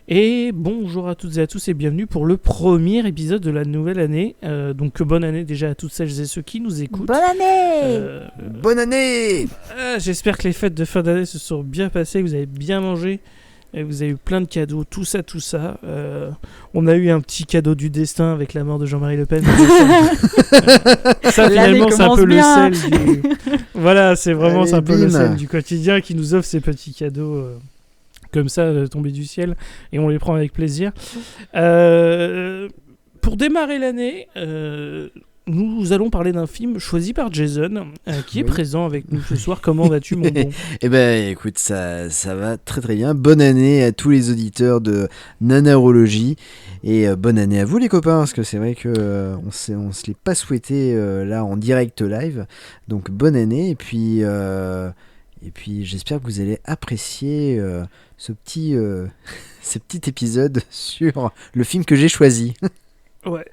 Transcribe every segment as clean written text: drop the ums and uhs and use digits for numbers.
Et bonjour à toutes et à tous et bienvenue pour le premier épisode de la nouvelle année. Donc bonne année déjà à toutes celles et ceux qui nous écoutent. Bonne année Bonne année. J'espère que les fêtes de fin d'année se sont bien passées, que vous avez bien mangé, et que vous avez eu plein de cadeaux, tout ça. On a eu un petit cadeau du destin avec la mort de Jean-Marie Le Pen. Ça finalement c'est un peu bien. le sel du... Voilà, c'est vraiment Allez, c'est un peu le bim. sel du quotidien qui nous offre ces petits cadeaux. Comme ça, tombés du ciel, et on les prend avec plaisir. Pour démarrer l'année, nous allons parler d'un film choisi par Jason, qui est Oui. présent avec nous ce soir. Comment vas-tu, mon bon? Eh ben, écoute, ça va très très bien. Bonne année à tous les auditeurs de Nanarologie et bonne année à vous les copains, parce que c'est vrai que on se l'est pas souhaité là en direct live. Donc bonne année et puis j'espère que vous allez apprécier ce petit ce petit épisode sur le film que j'ai choisi. Ouais.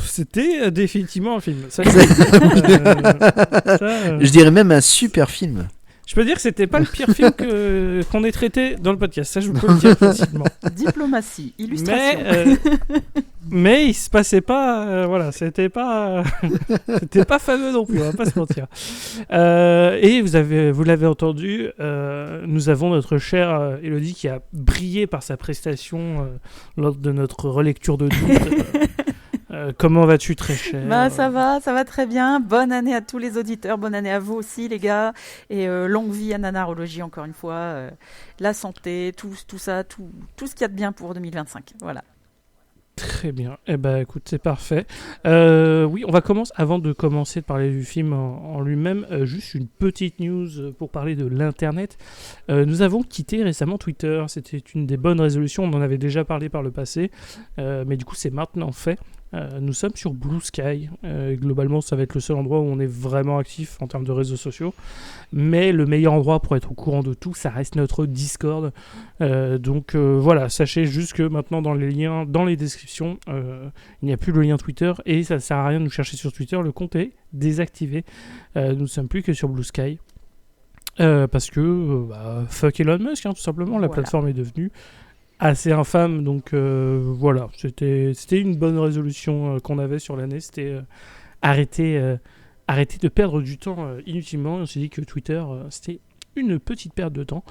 C'était définitivement un film. Ça, Je dirais même un super film. je peux dire que c'était pas le pire film qu'on ait traité dans le podcast. Ça, je peux le dire facilement. Diplomatie, illustration. Mais il se passait pas, voilà, c'était pas fameux non plus, on va pas se mentir. Et vous l'avez entendu, nous avons notre chère Elodie qui a brillé par sa prestation lors de notre relecture de doute. Comment vas-tu, très cher? Bah, ça va très bien. Bonne année à tous les auditeurs, bonne année à vous aussi les gars. Et longue vie à Nanarologie encore une fois. La santé, tout ça, tout ce qu'il y a de bien pour 2025. Voilà. Très bien. Eh ben, écoute, c'est parfait. Oui, on va commencer. Avant de commencer de parler du film en lui-même, juste une petite news pour parler de l'internet. Nous avons quitté récemment Twitter. C'était une des bonnes résolutions. On en avait déjà parlé par le passé, mais du coup, c'est maintenant fait. Nous sommes sur Blue Sky. Globalement, ça va être le seul endroit où on est vraiment actif en termes de réseaux sociaux. Mais le meilleur endroit pour être au courant de tout, ça reste notre Discord. Donc voilà, sachez juste que maintenant dans les liens, dans les descriptions, il n'y a plus le lien Twitter et ça ne sert à rien de nous chercher sur Twitter. Le compte est désactivé. Nous ne sommes plus que sur Blue Sky. Parce que fuck Elon Musk, hein, tout simplement. La Voilà. plateforme est devenue assez infâme, donc voilà, c'était une bonne résolution qu'on avait sur l'année, c'était arrêter de perdre du temps inutilement. On s'est dit que Twitter c'était une petite perte de temps,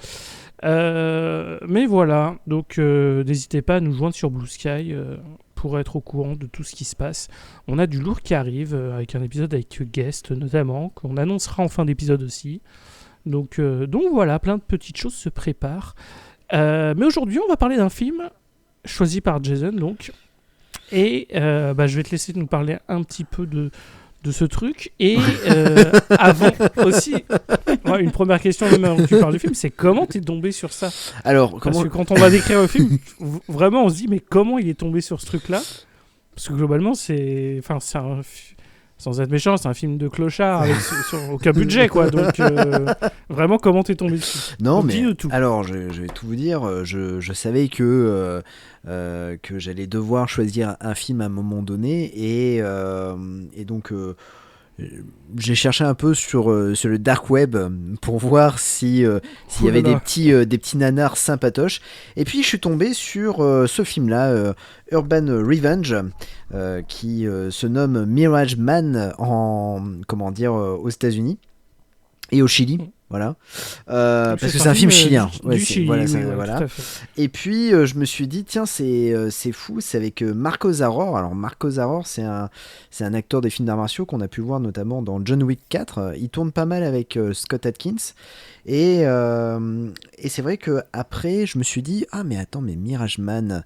mais voilà, donc n'hésitez pas à nous joindre sur Blue Sky pour être au courant de tout ce qui se passe. On a du lourd qui arrive avec un épisode avec Guest notamment, qu'on annoncera en fin d'épisode aussi, donc voilà, plein de petites choses se préparent. Mais aujourd'hui, on va parler d'un film choisi par Jason, donc. Et je vais te laisser nous parler un petit peu de ce truc. Et avant aussi, une première question même avant que tu parles du film, c'est comment t'es tombé sur ça? Alors, Parce que quand on va décrire le film, vraiment, on se dit, mais comment il est tombé sur ce truc-là? Parce que globalement, c'est un... Sans être méchant, c'est un film de clochard avec sur aucun budget, quoi. Donc, vraiment, comment t'es tombé dessus? Non, Donc, mais dis-nous tout. alors je vais tout vous dire. Je savais que j'allais devoir choisir un film à un moment donné et donc j'ai cherché un peu sur le dark web pour voir s'il y avait des petits nanars sympatoches. Et puis je suis tombé sur ce film-là, Urban Revenge, qui se nomme Mirage Man aux États-Unis et au Chili. Voilà, parce que c'est un film chilien. Du Chili, voilà, oui, voilà. tout à fait. Et puis je me suis dit tiens c'est fou, c'est avec Marco Zaror. Alors Marco Zaror c'est un acteur des films d'arts martiaux qu'on a pu voir notamment dans John Wick 4. Il tourne pas mal avec Scott Adkins et c'est vrai que après je me suis dit mais Mirage Man.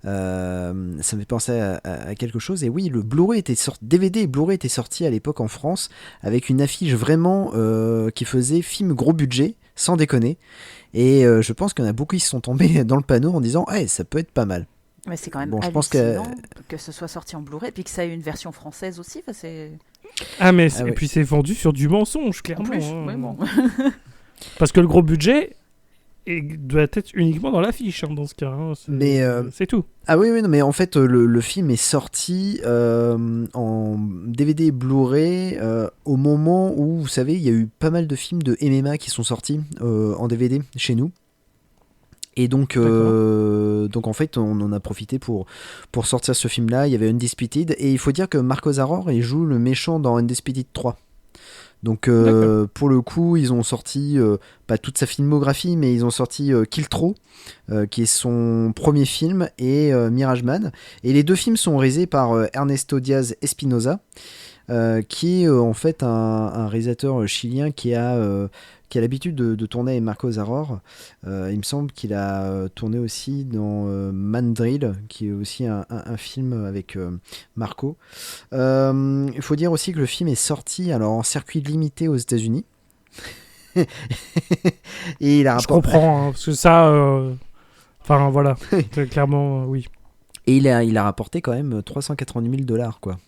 Ça me fait penser à quelque chose. Et oui, le Blu-ray était sorti, DVD et Blu-ray était sorti à l'époque en France avec une affiche vraiment qui faisait film gros budget, sans déconner. Et je pense qu'il y en a beaucoup qui se sont tombés dans le panneau en disant ça peut être pas mal. Mais c'est quand même Bon, je pense hallucinant que ce soit sorti en Blu-ray et puis que ça ait une version française aussi. Enfin, c'est... Et puis c'est vendu sur du mensonge, clairement. En plus, hein. bon. Parce que le gros budget doit être uniquement dans l'affiche, dans ce cas. Mais c'est tout. Ah oui, non, mais en fait, le film est sorti en DVD et Blu-ray au moment où, vous savez, il y a eu pas mal de films de MMA qui sont sortis en DVD chez nous. Et donc en fait, on en a profité pour sortir ce film-là. Il y avait Undisputed, et il faut dire que Marco Zaror, il joue le méchant dans Undisputed 3. Donc pour le coup, ils ont sorti pas toute sa filmographie, mais ils ont sorti Kill Throw, qui est son premier film, et Mirage Man. Et les deux films sont réalisés par Ernesto Diaz Espinosa, qui est en fait un réalisateur chilien qui a l'habitude de tourner avec Marco Zaror. Il me semble qu'il a tourné aussi dans Mandrill, qui est aussi un film avec Marco. Il faut dire aussi que le film est sorti alors en circuit limité aux États-Unis. Et il a Je comprends, hein, parce que ça... Enfin, voilà, clairement, oui. Et il a rapporté quand même $390,000, quoi.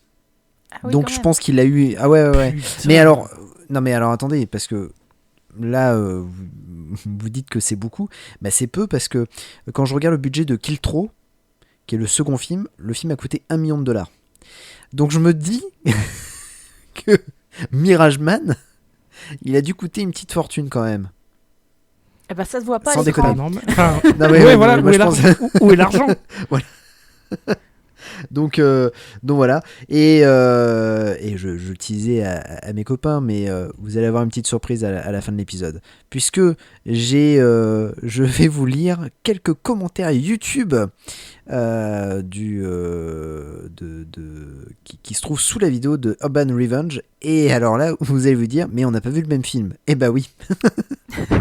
Ah oui, Donc quand je même. pense qu'il a eu... Ah ouais. Putain. Mais alors... Non mais alors attendez, parce que là, vous dites que c'est beaucoup. Bah, c'est peu, parce que quand je regarde le budget de Kill Throw, qui est le second film, le film a coûté $1 million. Donc je me dis que Mirage Man, il a dû coûter une petite fortune quand même. Eh ben, ça se voit pas. Sans à l'écran. déconner. Enfin, Non, mais, ouais, voilà, moi, où je est pense- l'argent Où est l'argent Donc voilà. Et je le teasais à mes copains, mais vous allez avoir une petite surprise à la fin de l'épisode, puisque je vais vous lire quelques commentaires YouTube qui se trouvent sous la vidéo de Urban Revenge. Et alors là, vous allez vous dire, mais on n'a pas vu le même film. Eh bah oui.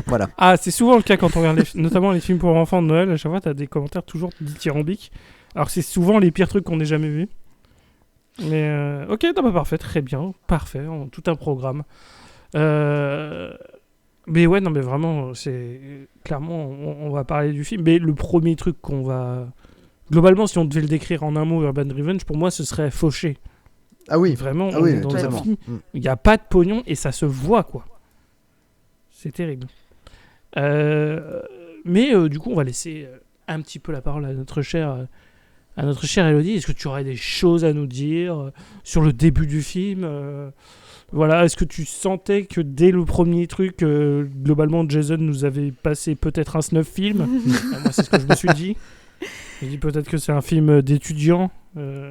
Voilà. Ah, c'est souvent le cas quand on regarde notamment les films pour enfants de Noël. À chaque fois, t'as des commentaires toujours dithyrambiques. Alors c'est souvent les pires trucs qu'on ait jamais vus. Mais ok, non, bah, parfait, très bien, parfait, tout un programme. Mais ouais, non, mais vraiment, c'est clairement, on va parler du film. Mais le premier truc qu'on va, globalement, si on devait le décrire en un mot, Urban Revenge, pour moi, ce serait fauché. Ah oui. Vraiment, Ah on oui, est dans un totalement. film, il n'y a pas de pognon et ça se voit, quoi. C'est terrible. Mais du coup, on va laisser un petit peu la parole à notre chère Elodie. Est-ce que tu aurais des choses à nous dire sur le début du film voilà, est-ce que tu sentais que dès le premier truc, globalement, Jason nous avait passé peut-être un snuff film Moi, c'est ce que je me suis dit. Je me dis peut-être que c'est un film d'étudiants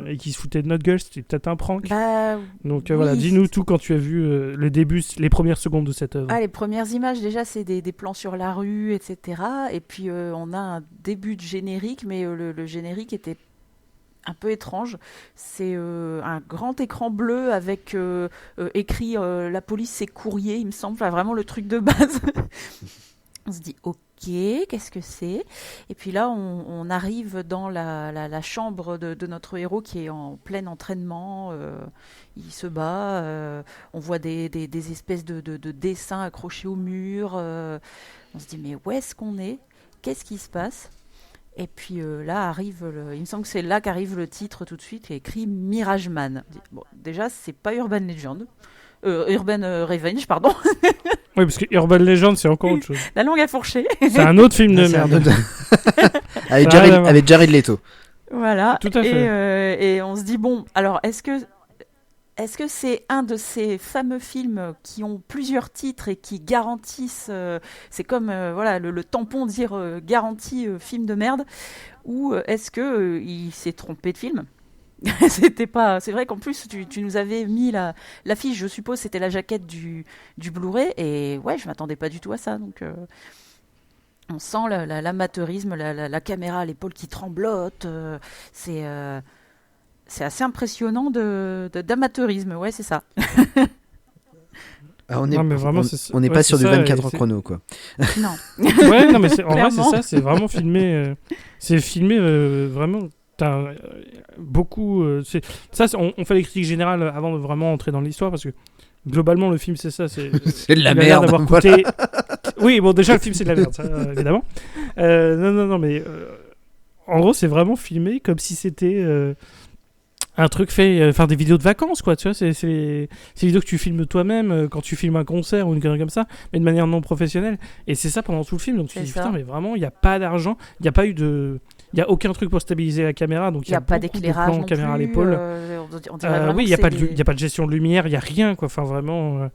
et qui se foutait de notre gueule. C'était peut-être un prank. Bah, Donc oui. voilà, dis-nous tout quand tu as vu le début, les premières secondes de cette œuvre. Ah, les premières images, déjà, c'est des plans sur la rue, etc. Et puis, on a un début de générique, mais le générique était un peu étrange. C'est un grand écran bleu avec écrit la police c'est courrier, il me semble. Enfin, vraiment le truc de base. On se dit ok, qu'est-ce que c'est? Et puis là, on arrive dans la chambre de notre héros qui est en plein entraînement. Il se bat. On voit des espèces de dessins accrochés au mur. On se dit mais où est-ce qu'on est? Qu'est-ce qui se passe? Et puis là arrive, il me semble que c'est là qu'arrive le titre tout de suite, qui est écrit Mirage Man. Bon, déjà, c'est pas Urban Legend. Urban Revenge, pardon. Oui, parce que Urban Legend, c'est encore autre chose. La langue a fourché. C'est un autre film de C'est un merde. autre- avec Ah, Jared, d'accord. avec Jared Leto. Voilà. Tout à fait. Et on se dit, bon, alors est-ce que c'est un de ces fameux films qui ont plusieurs titres et qui garantissent, c'est comme voilà le tampon dire garantie film de merde, ou est-ce que il s'est trompé de film? C'était pas. C'est vrai qu'en plus tu nous avais mis l'affiche, je suppose, c'était la jaquette du Blu-ray, et ouais, je m'attendais pas du tout à ça, donc. On sent l'amateurisme, la caméra à l'épaule qui tremblote. C'est assez impressionnant d'amateurisme, ouais, c'est ça. Ah, on Non, mais vraiment, on n'est ouais, pas c'est sur du ça, 24 et heures c'est- chrono, quoi. Non. Ouais, non, mais en vrai, c'est Clairement. ça, c'est vraiment filmé. C'est filmé vraiment. T'as beaucoup. On fait les critiques générales avant de vraiment entrer dans l'histoire, parce que globalement, le film, c'est ça. C'est C'est de la il a l'air merde. d'avoir coûté. Oui, bon, déjà, le film, c'est de la merde, ça, évidemment. Non, mais en gros, c'est vraiment filmé comme si c'était un truc fait. Enfin, des vidéos de vacances, quoi. Tu vois, c'est des vidéos que tu filmes toi-même quand tu filmes un concert ou une connerie comme ça, mais de manière non professionnelle. Et c'est ça pendant tout le film. Donc tu te C'est dis, ça. putain, mais vraiment, il n'y a pas d'argent, il n'y a pas eu de. Il n'y a aucun truc pour stabiliser la caméra, donc Il n'y a pas beaucoup de d'éclairage plans non caméra à plus. l'épaule. On dirait vraiment Oui, il que n'y a, c'est pas de- des- il y a pas de gestion de lumière, il n'y a rien, quoi. Enfin, vraiment,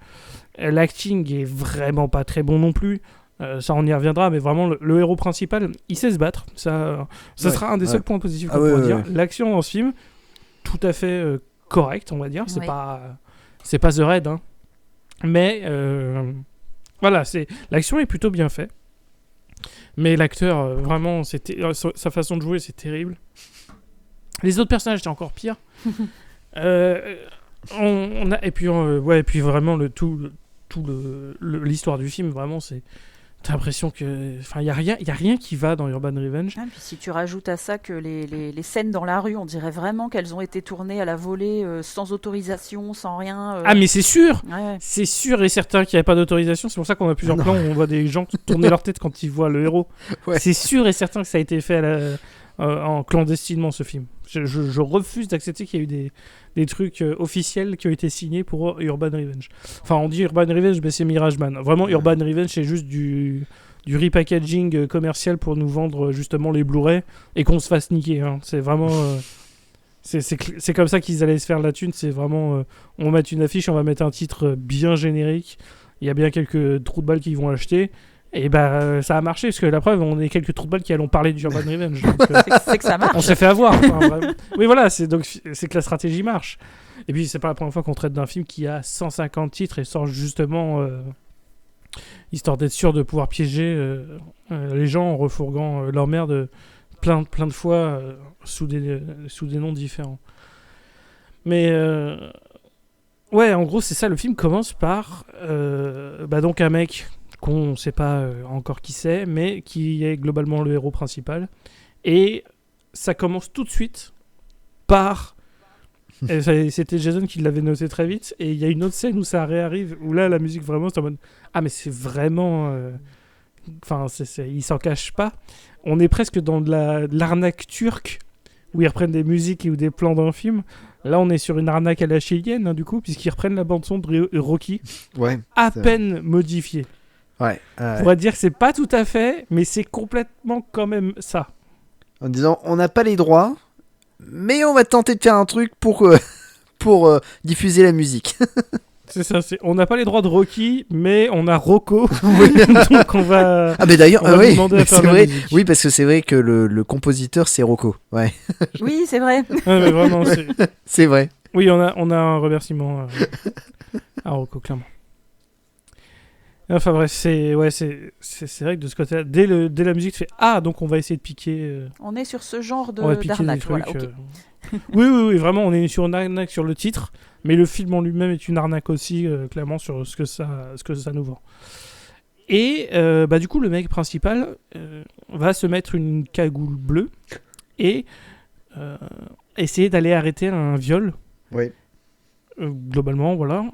l'acting est vraiment pas très bon non plus. Ça, on y reviendra, mais vraiment, le héros principal, il sait se battre. Ça sera un des seuls points positifs qu'on pourra dire. L'action dans ce film, tout à fait correcte, on va dire. C'est pas The Raid, hein. Mais voilà, l'action est plutôt bien faite. Mais l'acteur, vraiment, sa façon de jouer, c'est terrible. Les autres personnages, c'est encore pire. Et puis vraiment, l'histoire du film, vraiment, t'as l'impression que, enfin, il y a rien qui va dans Urban Revenge. Ah, puis si tu rajoutes à ça que les scènes dans la rue, on dirait vraiment qu'elles ont été tournées à la volée, sans autorisation, sans rien. Ah, mais c'est sûr. Ouais. C'est sûr et certain qu'il n'y avait pas d'autorisation. C'est pour ça qu'on a plusieurs plans où on voit des gens tourner leur tête quand ils voient le héros. Ouais. C'est sûr et certain que ça a été fait en clandestinement, ce film. Je refuse d'accepter qu'il y a eu des trucs officiels qui ont été signés pour Urban Revenge. Enfin, on dit Urban Revenge, mais c'est Mirage Man. Vraiment, Urban Revenge, c'est juste du repackaging commercial pour nous vendre justement les Blu-ray et qu'on se fasse niquer. Hein. C'est vraiment... c'est comme ça qu'ils allaient se faire la thune. C'est vraiment... on va mettre une affiche, on va mettre un titre bien générique. Il y a bien quelques trous de balles qu'ils vont acheter. Et ça a marché, parce que la preuve, on est quelques trous de balles qui allons parler du Urban Revenge. Donc, c'est que ça marche. On s'est fait avoir. Enfin, oui, voilà, c'est que la stratégie marche. Et puis, c'est pas la première fois qu'on traite d'un film qui a 150 titres et sort justement, histoire d'être sûr de pouvoir piéger les gens en refourguant leur merde plein de fois sous des noms différents. Mais... ouais, en gros, c'est ça. Le film commence par donc un mec... qu'on ne sait pas encore qui c'est, mais qui est globalement le héros principal. Et ça commence tout de suite par... C'était Jason qui l'avait noté très vite, et il y a une autre scène où ça réarrive, où là, la musique vraiment, c'est en mode... Ah, mais c'est vraiment... Enfin, il s'en cache pas. On est presque dans de l'arnaque turque, où ils reprennent des musiques ou des plans d'un film. Là, on est sur une arnaque à la chilienne, hein, du coup, puisqu'ils reprennent la bande-son de Rocky, à peine modifiée. Ouais. On pourrait dire que c'est pas tout à fait, mais c'est complètement quand même ça. En disant, on n'a pas les droits, mais on va tenter de faire un truc pour diffuser la musique. C'est ça, on n'a pas les droits de Rocky, mais on a Rocco. Donc on va. Ah, mais d'ailleurs, lui demander à faire la vrai. musique. Oui, parce que c'est vrai que le compositeur, c'est Rocco. Ouais. Oui, c'est vrai. Ouais, mais vraiment, c'est vrai. Oui, on a un remerciement à Rocco, clairement. Enfin bref, c'est vrai que de ce côté-là, dès la musique, tu fais ah, donc on va essayer de piquer. On est sur ce genre d'arnaque. Voilà, okay. Oui, vraiment, on est sur une arnaque sur le titre, mais le film en lui-même est une arnaque aussi, clairement, sur ce que ça nous vend. Et du coup, le mec principal va se mettre une cagoule bleue et essayer d'aller arrêter un viol. Oui. Globalement, voilà.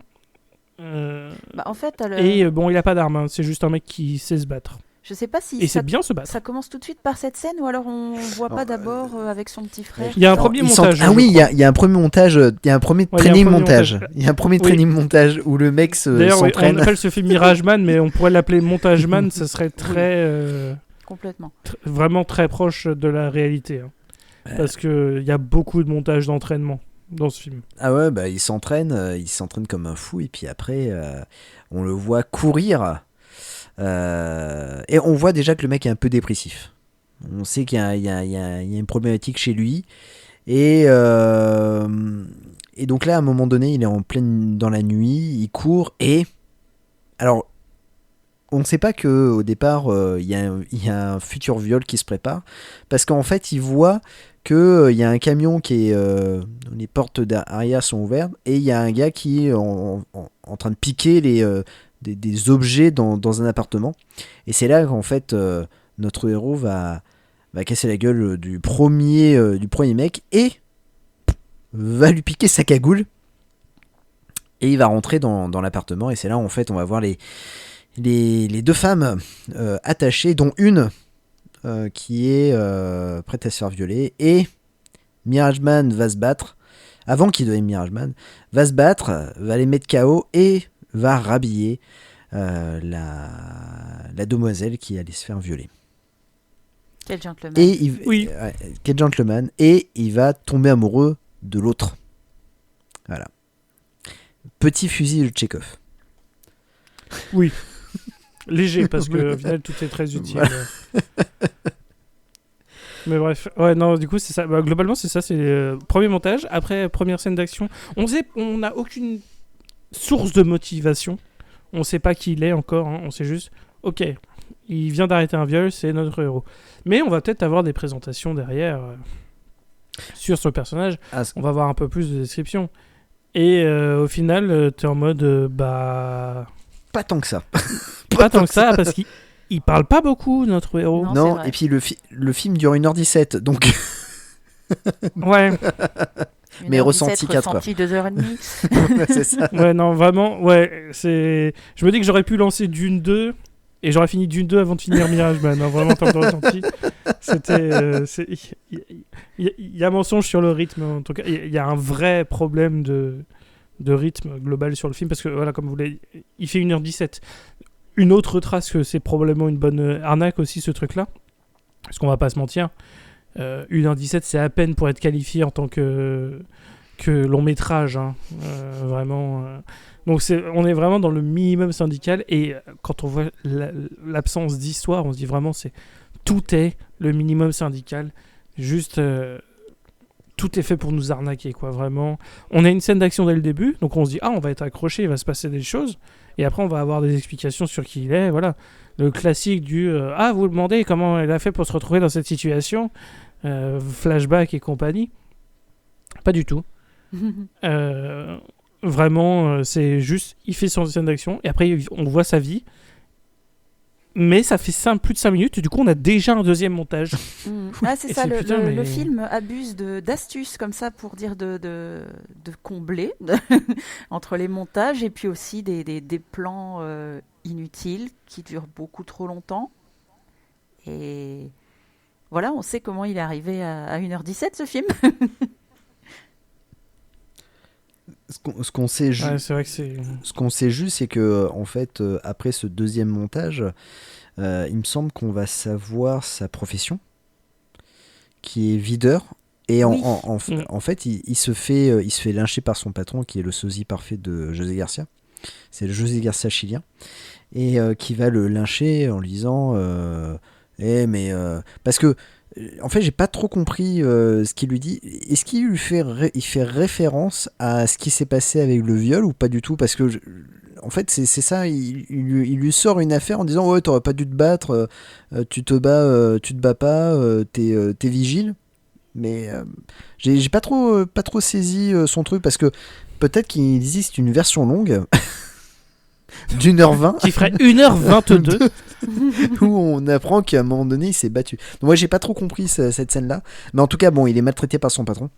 En fait, Et il a pas d'arme, hein, c'est juste un mec qui sait se battre. Je sais pas si et c'est bien se battre. Ça commence tout de suite par cette scène ou alors on voit pas d'abord avec son petit frère. Il y a un premier montage. Ah oui, il y a un premier montage, il y a un premier training montage. Il y a un premier training montage où le mec s'entraîne. On appelle ce film Mirage Man, mais on pourrait l'appeler Montage Man, ça serait très complètement vraiment très proche de la réalité, hein. Parce que il y a beaucoup de montages d'entraînement dans ce film. Ah ouais, il s'entraîne comme un fou et puis après on le voit courir et on voit déjà que le mec est un peu dépressif. On sait qu'il y a une problématique chez lui et donc là à un moment donné il est en pleine dans la nuit, il court et alors on ne sait pas que au départ il y a un futur viol qui se prépare parce qu'en fait il voit que il y a un camion qui est les portes d'arrière sont ouvertes et il y a un gars qui est en train de piquer des objets dans un appartement et c'est là qu'en fait notre héros va casser la gueule du premier mec et va lui piquer sa cagoule et il va rentrer dans l'appartement et c'est là en fait on va voir les deux femmes attachées dont une qui est prête à se faire violer et Mirage Man va se battre avant qu'il devienne Mirage Man va se battre, va les mettre KO et va rhabiller la demoiselle qui allait se faire violer. Quel gentleman. Quel gentleman et il va tomber amoureux de l'autre. Voilà. Petit fusil de Tchekhov. Oui. Léger, parce que au final, tout est très utile. Mais bref, ouais, non, du coup, c'est ça. Bah, globalement, c'est ça. C'est premier montage. Après, première scène d'action. On n'a aucune source de motivation. On sait pas qui il est encore. Hein. On sait juste, ok, il vient d'arrêter un viol, c'est notre héros. Mais on va peut-être avoir des présentations derrière sur ce personnage. On va avoir un peu plus de description. Et au final, t'es en mode, bah. Pas tant que ça. Pas tant que ça, parce qu'il parle pas beaucoup, notre héros. Non, et puis le film dure 1h17, donc. Ouais. Mais ressenti 4 heures. Ressenti 2h30. Ouais, c'est ça. Ouais, non, vraiment, ouais. Je me dis que j'aurais pu lancer Dune 2 et j'aurais fini Dune 2 avant de finir Mirage Man. Hein, vraiment, en termes de ressenti. C'était. Il y a mensonge sur le rythme, en tout cas. Il y a un vrai problème de rythme global sur le film parce que, voilà, comme vous l'avez dit, il fait 1h17. Une autre trace que c'est probablement une bonne arnaque aussi, ce truc-là. Parce qu'on va pas se mentir. 1h17, c'est à peine pour être qualifié en tant que long métrage. Hein. Vraiment. Donc on est vraiment dans le minimum syndical. Et quand on voit l'absence d'histoire, on se dit vraiment tout est le minimum syndical. Juste. Tout est fait pour nous arnaquer, quoi, vraiment. On a une scène d'action dès le début, donc on se dit, on va être accroché, il va se passer des choses, et après on va avoir des explications sur qui il est, voilà. Le classique du, vous vous demandez comment elle a fait pour se retrouver dans cette situation, flashback et compagnie. Pas du tout. Vraiment, c'est juste, il fait son scène d'action, et après on voit sa vie, mais ça fait plus de 5 minutes, et du coup on a déjà un deuxième montage. Ah, c'est ça, mais... le film abuse d'astuces comme ça pour dire de combler entre les montages et puis aussi des plans inutiles qui durent beaucoup trop longtemps. Et voilà, on sait comment il est arrivé à 1h17 ce film. Ce qu'on sait ouais, c'est vrai que c'est... Ce qu'on sait juste, c'est que en fait, après ce deuxième montage, il me semble qu'on va savoir sa profession, qui est videur. Et Oui. en fait, il se fait lyncher par son patron, qui est le sosie parfait de José Garcia. C'est le José Garcia chilien. Et qui va le lyncher en lui disant parce que en fait, j'ai pas trop compris ce qu'il lui dit. Est-ce qu'il lui fait référence à ce qui s'est passé avec le viol ou pas du tout? Parce que en fait, c'est ça. Il lui sort une affaire en disant, ouais, t'aurais pas dû te battre, tu te bats pas, t'es vigile. Mais j'ai pas trop saisi son truc, parce que peut-être qu'il existe une version longue d'1h20 qui ferait 1h22 où on apprend qu'à un moment donné il s'est battu. Donc moi j'ai pas trop compris cette scène là, mais en tout cas bon, il est maltraité par son patron,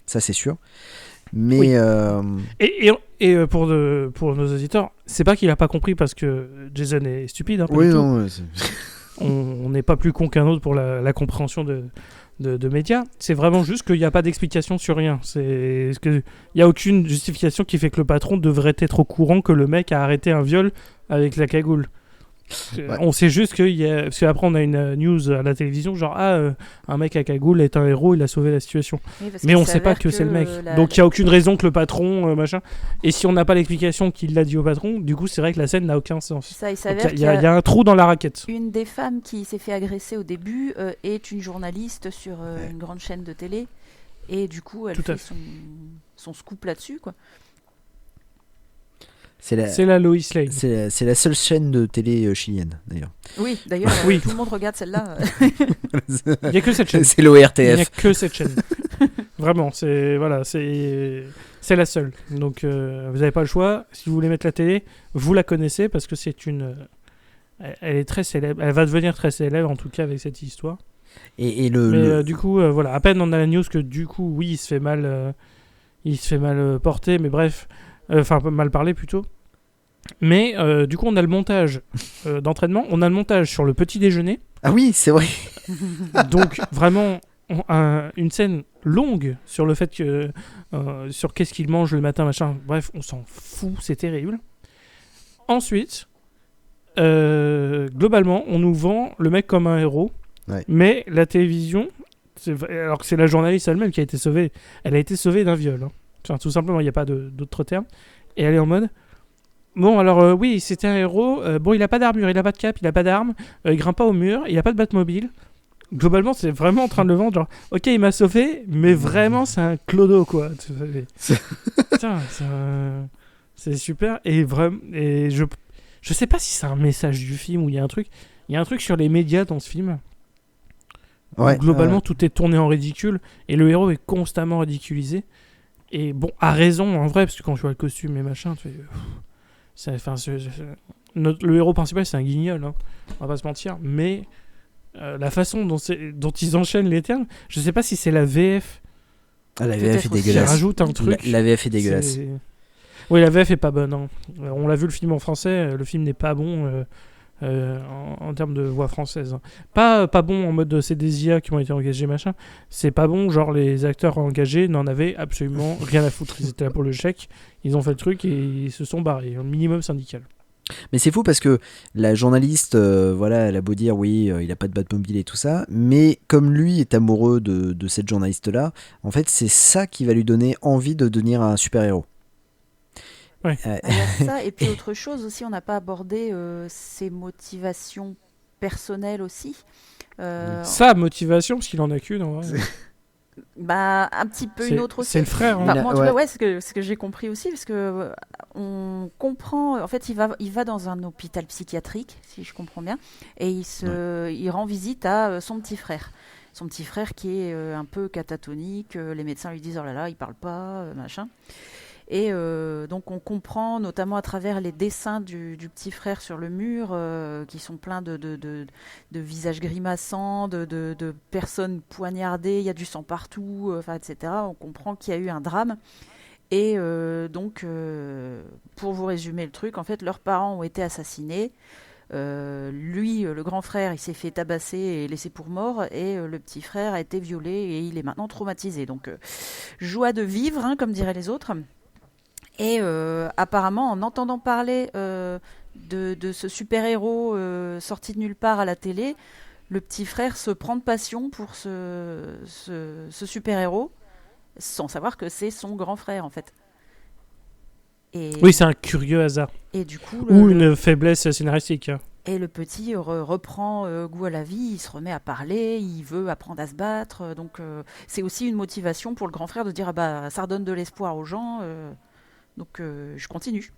ça c'est sûr. Mais oui. Et pour nos auditeurs, c'est pas qu'il a pas compris parce que Jason est stupide, hein, oui, non, on n'est pas plus con qu'un autre pour la compréhension de médias. C'est vraiment juste qu'il n'y a pas d'explication sur rien. Il n'y a aucune justification qui fait que le patron devrait être au courant que le mec a arrêté un viol avec la cagoule. Ouais. On sait juste parce qu'après on a une news à la télévision genre un mec à cagoule est un héros, il a sauvé la situation, oui, mais on sait pas que c'est le mec, donc il y a aucune raison que le patron machin, et si on n'a pas l'explication qu'il l'a dit au patron, du coup c'est vrai que la scène n'a aucun sens. Ça, il s'avère qu'il y a un trou dans la raquette. Une des femmes qui s'est fait agresser au début est une journaliste sur une grande chaîne de télé, et du coup elle fait son scoop là-dessus, quoi. C'est la Lois Lane. C'est la seule chaîne de télé chilienne, d'ailleurs. Oui, d'ailleurs, oui. Tout le monde regarde celle-là. Il n'y a que cette chaîne. C'est l'ORTF. Il n'y a que cette chaîne. Vraiment, c'est la seule. Donc, vous n'avez pas le choix. Si vous voulez mettre la télé, vous la connaissez parce que c'est elle est très célèbre. Elle va devenir très célèbre, en tout cas, avec cette histoire. Mais du coup, voilà, à peine on a la news que du coup, oui, il se fait mal porter, mais bref... Enfin, mal parler plutôt. Mais du coup, on a le montage d'entraînement. On a le montage sur le petit déjeuner. Ah oui, c'est vrai. Donc, vraiment, une scène longue sur le fait que... sur qu'est-ce qu'il mange le matin, machin. Bref, on s'en fout, c'est terrible. Ensuite, globalement, on nous vend le mec comme un héros. Ouais. Mais la télévision... alors que c'est la journaliste elle-même qui a été sauvée. Elle a été sauvée d'un viol, hein. Enfin, tout simplement, il n'y a pas d'autre terme. Et elle est en mode, Bon, alors oui, c'était un héros. Bon, il a pas d'armure, il a pas de cape, il a pas d'arme, il grimpe pas au mur, il a pas de Batmobile. Globalement, c'est vraiment en train de le vendre. Genre, ok, il m'a sauvé, mais vraiment, c'est un clodo, quoi. Putain, c'est super. Et je sais pas si c'est un message du film ou il y a un truc. Il y a un truc sur les médias dans ce film. Ouais, Où globalement, tout est tourné en ridicule et le héros est constamment ridiculisé. Et bon, à raison en vrai, parce que quand je vois le costume et machin, tu fais. Le héros principal, c'est un guignol, hein, on va pas se mentir. Mais la façon dont ils enchaînent les termes, je sais pas si c'est la VF la VF est qui dégueulasse. rajoute un truc. La VF est dégueulasse. Oui, la VF est pas bonne. Hein. On l'a vu le film en français, le film n'est pas bon en termes de voix française. Hein. Pas bon en mode c'est des IA qui ont été engagés, machin. C'est pas bon, genre les acteurs engagés n'en avaient absolument rien à foutre. Ils étaient là pour le chèque, ils ont fait le truc et ils se sont barrés, un minimum syndical. Mais c'est fou parce que la journaliste, voilà, elle a beau dire oui, il a pas de Batmobile et tout ça, mais comme lui est amoureux de cette journaliste-là, en fait, c'est ça qui va lui donner envie de devenir un super-héros. Ouais. Il y a ça, et puis autre chose aussi, on n'a pas abordé ses motivations personnelles aussi. Sa motivation, parce qu'il en a qu'une en vrai. Bah, un petit peu une autre aussi. C'est le frère. Hein. Bah, moi, en tout cas, ouais, c'est ce que j'ai compris aussi, parce que on comprend. En fait, il va dans un hôpital psychiatrique, si je comprends bien, et il rend visite à son petit frère. Son petit frère qui est un peu catatonique. Les médecins lui disent oh là là, il parle pas, machin. Et donc on comprend, notamment à travers les dessins du petit frère sur le mur, qui sont pleins de visages grimaçants, de personnes poignardées, il y a du sang partout, etc. On comprend qu'il y a eu un drame. Et donc, pour vous résumer le truc, en fait, leurs parents ont été assassinés. Lui, le grand frère, il s'est fait tabasser et laisser pour mort, et le petit frère a été violé et il est maintenant traumatisé. Donc, joie de vivre, hein, comme diraient les autres. Et apparemment, en entendant parler de ce super-héros sorti de nulle part à la télé, le petit frère se prend de passion pour ce super-héros, sans savoir que c'est son grand frère, en fait. Et, oui, c'est un curieux hasard. Et du coup, ou une faiblesse scénaristique. Hein. Et le petit reprend goût à la vie, il se remet à parler, il veut apprendre à se battre. Donc c'est aussi une motivation pour le grand frère de dire ah bah, ça redonne de l'espoir aux gens. Donc je continue.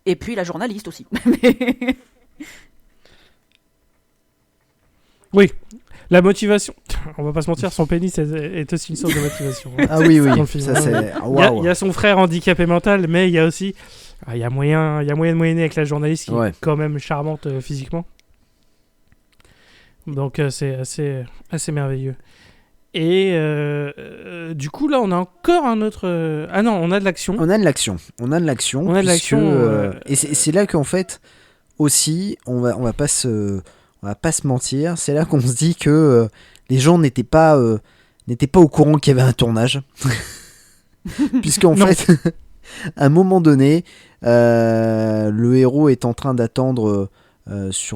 Et puis la journaliste aussi. Oui, la motivation. On va pas se mentir, son pénis est aussi une source de motivation. Hein. Ah oui, dans le film. Ça, c'est... Wow. Il y a son frère handicapé mental, mais il y a aussi... il y a moyen de moyenner avec la journaliste qui est quand même charmante physiquement. Donc c'est assez merveilleux. Et du coup, là, on a encore un autre... Ah non, on a de l'action. On a de l'action. Et c'est là qu'en fait, aussi, on va pas se mentir, c'est là qu'on se dit que les gens n'étaient pas au courant qu'il y avait un tournage. Puisqu'en fait, à un moment donné, le héros est en train d'attendre je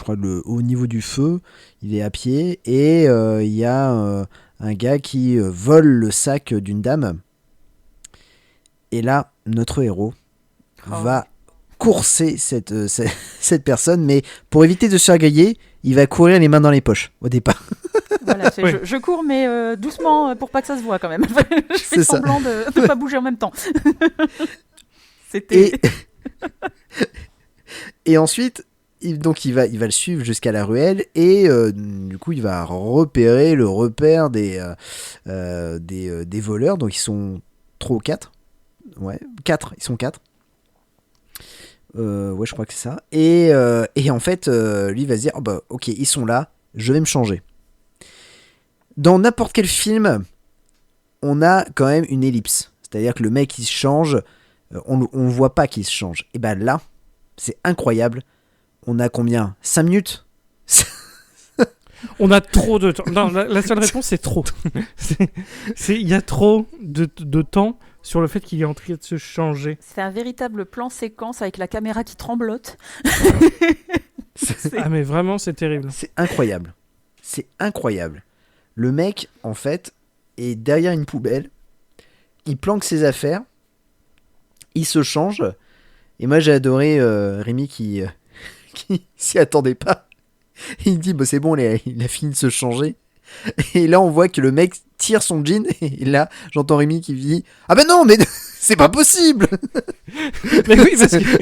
crois au niveau du feu, il est à pied et il y a un gars qui vole le sac d'une dame. Et là, notre héros va courser cette personne, mais pour éviter de se faire griller, il va courir les mains dans les poches au départ. Voilà, je cours, mais doucement pour pas que ça se voit quand même. Je fais semblant de ne pas bouger en même temps. C'était... Et ensuite, il va le suivre jusqu'à la ruelle et du coup, il va repérer le repère des voleurs. Donc, ils sont 4. Ouais, 4. Ils sont 4. Ouais, je crois que c'est ça. Et en fait, lui va se dire oh bah, ok, ils sont là, je vais me changer. Dans n'importe quel film, on a quand même une ellipse. C'est-à-dire que le mec, il se change, on voit pas qu'il se change. Et ben là, c'est incroyable. On a combien ? 5 minutes ? On a trop de temps. Non, la seule réponse, c'est trop. Il y a trop de temps sur le fait qu'il est en train de se changer. C'est un véritable plan séquence avec la caméra qui tremblote. Ah mais vraiment, c'est terrible. C'est incroyable. C'est incroyable. Le mec, en fait, est derrière une poubelle. Il planque ses affaires. il se change. Et moi, j'ai adoré Rémi qui s'y attendait pas. Il dit, bah, c'est bon, il a fini de se changer. Et là, on voit que le mec tire son jean. Et là, j'entends Rémi qui dit, ah ben non, mais c'est pas possible. Mais oui, parce que.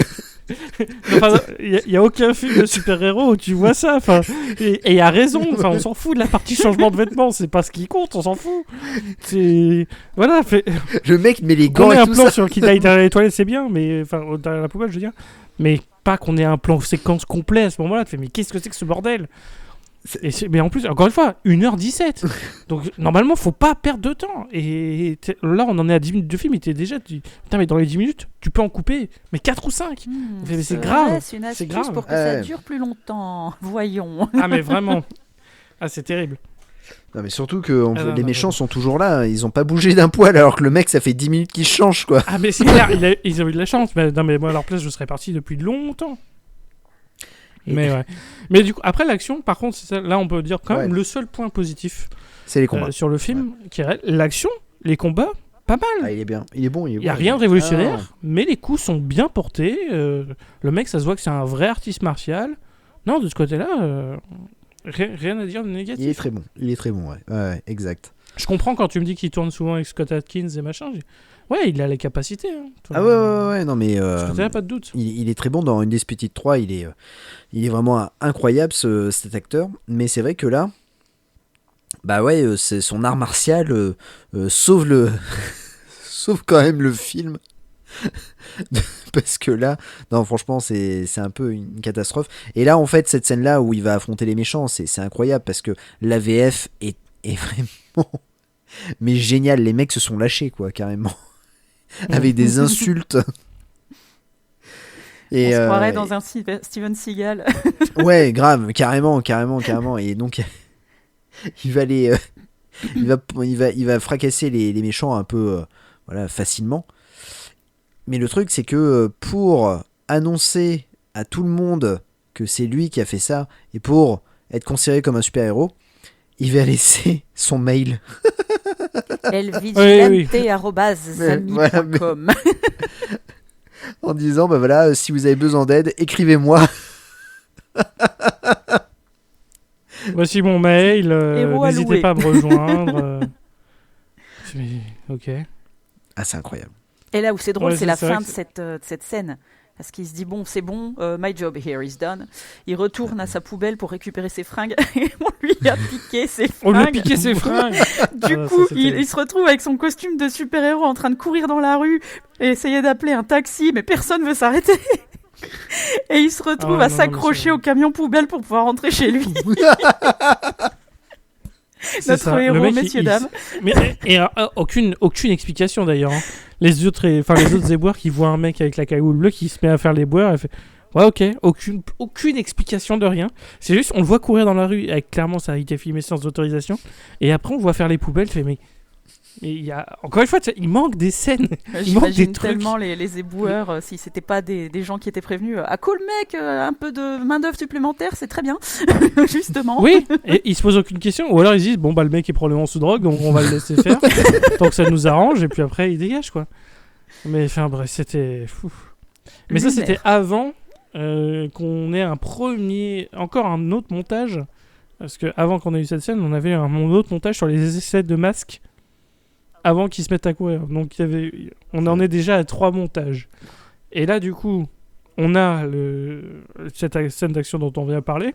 Enfin, il y a aucun film de super-héros où tu vois ça. Enfin, et il y a raison. Enfin, on s'en fout de la partie changement de vêtements. C'est pas ce qui compte. On s'en fout. C'est voilà. Le mec met les qu'on gants ait et un tout plan ça. sur qu'il aille derrière les toilettes, c'est bien. Mais enfin, derrière la poubelle, je veux dire. Mais pas qu'on ait un plan séquence complet à ce moment-là. Tu fais, mais qu'est-ce que c'est que ce bordel? Mais en plus, encore une fois, 1h17. Donc normalement, faut pas perdre de temps. Et là, on en est à 10 minutes de film. Et t'es déjà. Putain, mais dans les 10 minutes, tu peux en couper. Mais 4 ou 5. Mais c'est grave. C'est une astuce grave. pour que ça dure plus longtemps. Voyons. Ah, mais vraiment. Ah, c'est terrible. Non, mais surtout que non, les méchants sont toujours là. Ils ont pas bougé d'un poil alors que le mec, ça fait 10 minutes qu'il change, quoi. Ah, mais c'est clair, ils ont eu de la chance. Mais, non, mais moi, à leur place, je serais parti depuis longtemps. Mais ouais. Mais du coup, après l'action, par contre, c'est ça, là, on peut dire quand même le seul point positif c'est les combats. sur le film, qui est l'action, les combats, pas mal. Ah, il est bien. Il est bon. Il n'y a rien de révolutionnaire, mais les coups sont bien portés. Le mec, ça se voit que c'est un vrai artiste martial. Non, de ce côté-là, rien à dire de négatif. Il est très bon. Ouais, exact. Je comprends quand tu me dis qu'il tourne souvent avec Scott Adkins et machin. Ouais, il a les capacités. Hein. Ah ouais, non mais... Je pas de doute. Il est très bon dans Une des petites 3, il est vraiment incroyable cet acteur, mais c'est vrai que là, bah ouais, c'est son art martial sauve sauve quand même le film. Parce que là, non franchement c'est un peu une catastrophe. Et là en fait cette scène là où il va affronter les méchants, c'est incroyable parce que l'AVF est vraiment mais génial, les mecs se sont lâchés quoi carrément. Avec des insultes. Et on se croirait dans un Steven Seagal. Ouais, grave, carrément. Et donc, il va fracasser les méchants un peu, voilà, facilement. Mais le truc, c'est que pour annoncer à tout le monde que c'est lui qui a fait ça, et pour être considéré comme un super-héros, il va laisser son mail. elvigilante@sami.com en disant bah voilà, si vous avez besoin d'aide, écrivez-moi. Voici mon mail, n'hésitez pas à me rejoindre. Ok. Ah, c'est incroyable. Et là où c'est drôle, c'est la fin de cette scène. Parce qu'il se dit, bon, c'est bon, my job here is done. Il retourne à sa poubelle pour récupérer ses fringues et on lui a piqué ses fringues. Du coup, il se retrouve avec son costume de super-héros en train de courir dans la rue et essayer d'appeler un taxi, mais personne ne veut s'arrêter. Et il se retrouve à s'accrocher au camion poubelle pour pouvoir rentrer chez lui. Notre héros, messieurs, dames. Mais aucune explication d'ailleurs. Hein. Les autres éboueurs qui voient un mec avec la cagoule bleue qui se met à faire les boueurs, elle fait ouais, ok, aucune explication de rien. C'est juste, on le voit courir dans la rue, avec clairement ça a été filmé sans autorisation, et après on voit faire les poubelles, fait mais il y a encore une fois, il manque des scènes, il manque des trucs. Tellement les éboueurs, si c'était pas des gens qui étaient prévenus, ah cool mec, un peu de main d'œuvre supplémentaire, c'est très bien, justement. Oui, et ils se posent aucune question, ou alors ils disent bon bah le mec est probablement sous drogue, donc on va le laisser faire, tant que ça nous arrange, et puis après il dégage quoi. Mais enfin bref, c'était fou. Mais ça c'était avant qu'on ait encore un autre montage, parce que avant qu'on ait eu cette scène, on avait un autre montage sur les essais de masques. Avant qu'ils se mettent à courir. Donc on en est déjà à 3 montages. Et là, du coup, on a cette scène d'action dont on vient de parler.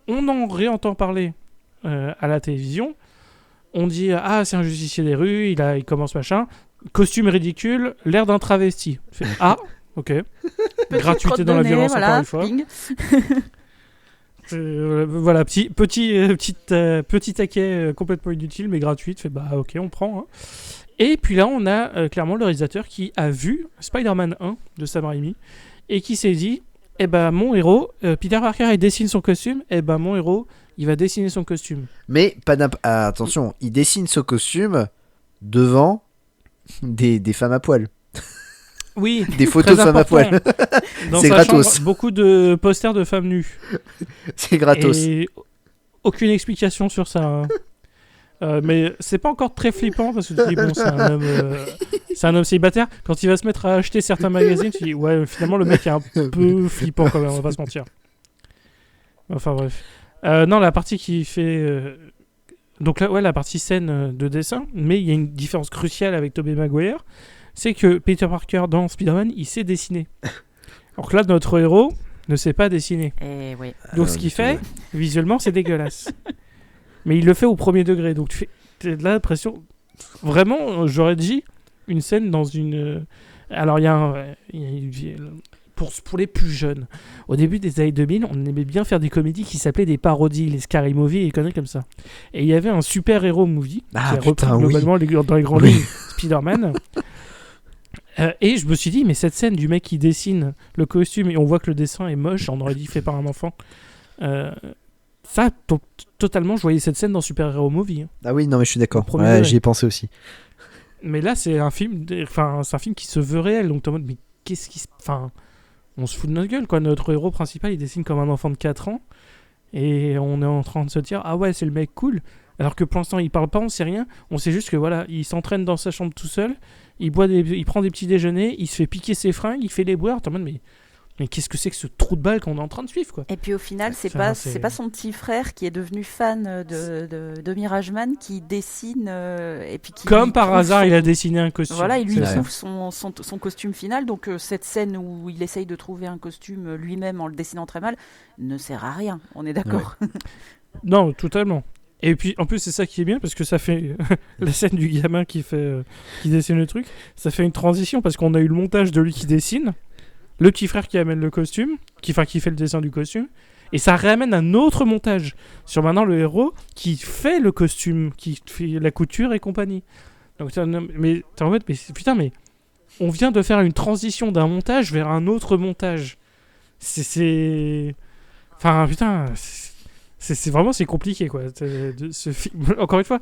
On en réentend parler à la télévision. On dit ah, c'est un justicier des rues, il commence machin. Costume ridicule, l'air d'un travesti. Ah, ok. Gratuité dans la violence, voilà, encore une fois. Voilà, petit taquet complètement inutile mais gratuit. Fait bah ok, on prend. Hein. Et puis là, on a clairement le réalisateur qui a vu Spider-Man 1 de Sam Raimi et qui s'est dit eh ben mon héros, Peter Parker, il dessine son costume. Eh ben mon héros, il va dessiner son costume. Mais attention, il dessine son costume devant des femmes à poil. Oui, des photos de femmes à poil. C'est gratos. Beaucoup de posters de femmes nues. C'est gratos. Et aucune explication sur ça. Hein. Mais c'est pas encore très flippant parce que tu dis, bon, c'est un homme célibataire. Quand il va se mettre à acheter certains magazines, tu dis, ouais, finalement, le mec est un peu flippant quand même, on va pas se mentir. Enfin, bref. Non, la partie qui fait. Donc là, ouais, la partie scène de dessin, mais il y a une différence cruciale avec Tobey Maguire, c'est que Peter Parker dans Spider-Man, il sait dessiner. Alors que là, notre héros ne sait pas dessiner. Et oui. Donc ce qu'il fait, visuellement, c'est dégueulasse. Mais il le fait au premier degré, donc tu as l'impression... Vraiment, j'aurais dit une scène dans une... Alors il y a pour les plus jeunes, au début des années 2000, on aimait bien faire des comédies qui s'appelaient des parodies, les Scary Movie et des conneries comme ça. Et il y avait un super-héros movie qui a repris globalement dans les grandes lignes Spider-Man. Et je me suis dit, mais cette scène du mec qui dessine le costume et on voit que le dessin est moche, on aurait dit fait par un enfant. Ça, totalement, je voyais cette scène dans Super-Héros Movie. Ah oui, non mais je suis d'accord, ouais, j'y ai pensé aussi. Mais là, c'est un film qui se veut réel, donc t'es en mode, mais qu'est-ce qui se... Enfin... On se fout de notre gueule, quoi. Notre héros principal, il dessine comme un enfant de 4 ans. Et on est en train de se dire, ah ouais, c'est le mec cool. Alors que pour l'instant, il parle pas, on sait rien. On sait juste que voilà, il s'entraîne dans sa chambre tout seul. Il prend des petits déjeuners. Il se fait piquer ses fringues. Il fait les boires. T'es en mode, mais qu'est-ce que c'est que ce trou de balle qu'on est en train de suivre, quoi. Et puis au final, c'est pas son petit frère qui est devenu fan de Mirageman qui dessine et puis qui comme par hasard, il a dessiné un costume. Voilà, il lui trouve son costume final. Donc cette scène où il essaye de trouver un costume lui-même en le dessinant très mal ne sert à rien. On est d'accord. Ouais. Non, totalement. Et puis en plus c'est ça qui est bien parce que ça fait la scène du gamin qui dessine le truc, ça fait une transition parce qu'on a eu le montage de lui qui dessine. Le petit frère qui amène le costume, qui fait le dessin du costume, et ça ramène un autre montage sur maintenant le héros qui fait le costume, qui fait la couture et compagnie. Donc t'es en fait, mais on vient de faire une transition d'un montage vers un autre montage. Enfin putain, c'est vraiment compliqué quoi. Ce film, encore une fois,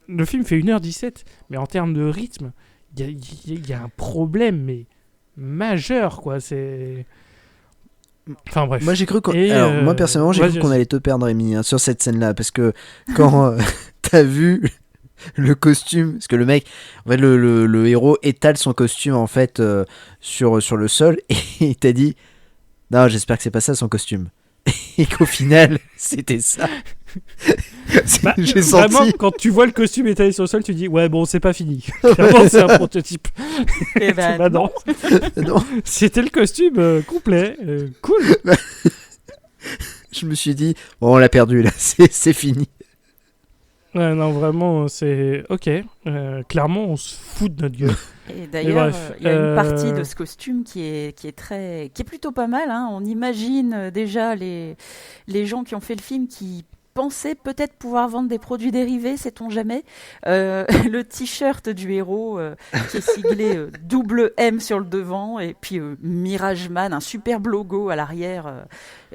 le film fait 1h17, mais en termes de rythme, il y a un problème, mais majeur quoi, c'est... Enfin bref. Moi j'ai cru moi personnellement j'ai cru qu'on allait te perdre, Rémi, hein, sur cette scène là, parce que quand t'as vu le costume, parce que le mec, en fait le héros étale son costume en fait sur le sol et il t'a dit non, j'espère que c'est pas ça son costume, et qu'au final c'était ça. J'ai vraiment, senti... quand tu vois le costume étalé sur le sol, tu dis ouais bon c'est pas fini. Clairement, c'est un prototype. Et bah non. non. C'était le costume complet, cool. Je me suis dit bon, on l'a perdu là, c'est fini. Ouais, non vraiment c'est ok. Clairement on se fout de notre gueule. Et d'ailleurs, il y a une partie de ce costume qui est plutôt pas mal. Hein. On imagine déjà les gens qui ont fait le film qui pensaient peut-être pouvoir vendre des produits dérivés, sait-on jamais. Le t-shirt du héros qui est siglé double M sur le devant et puis Mirageman, un superbe logo à l'arrière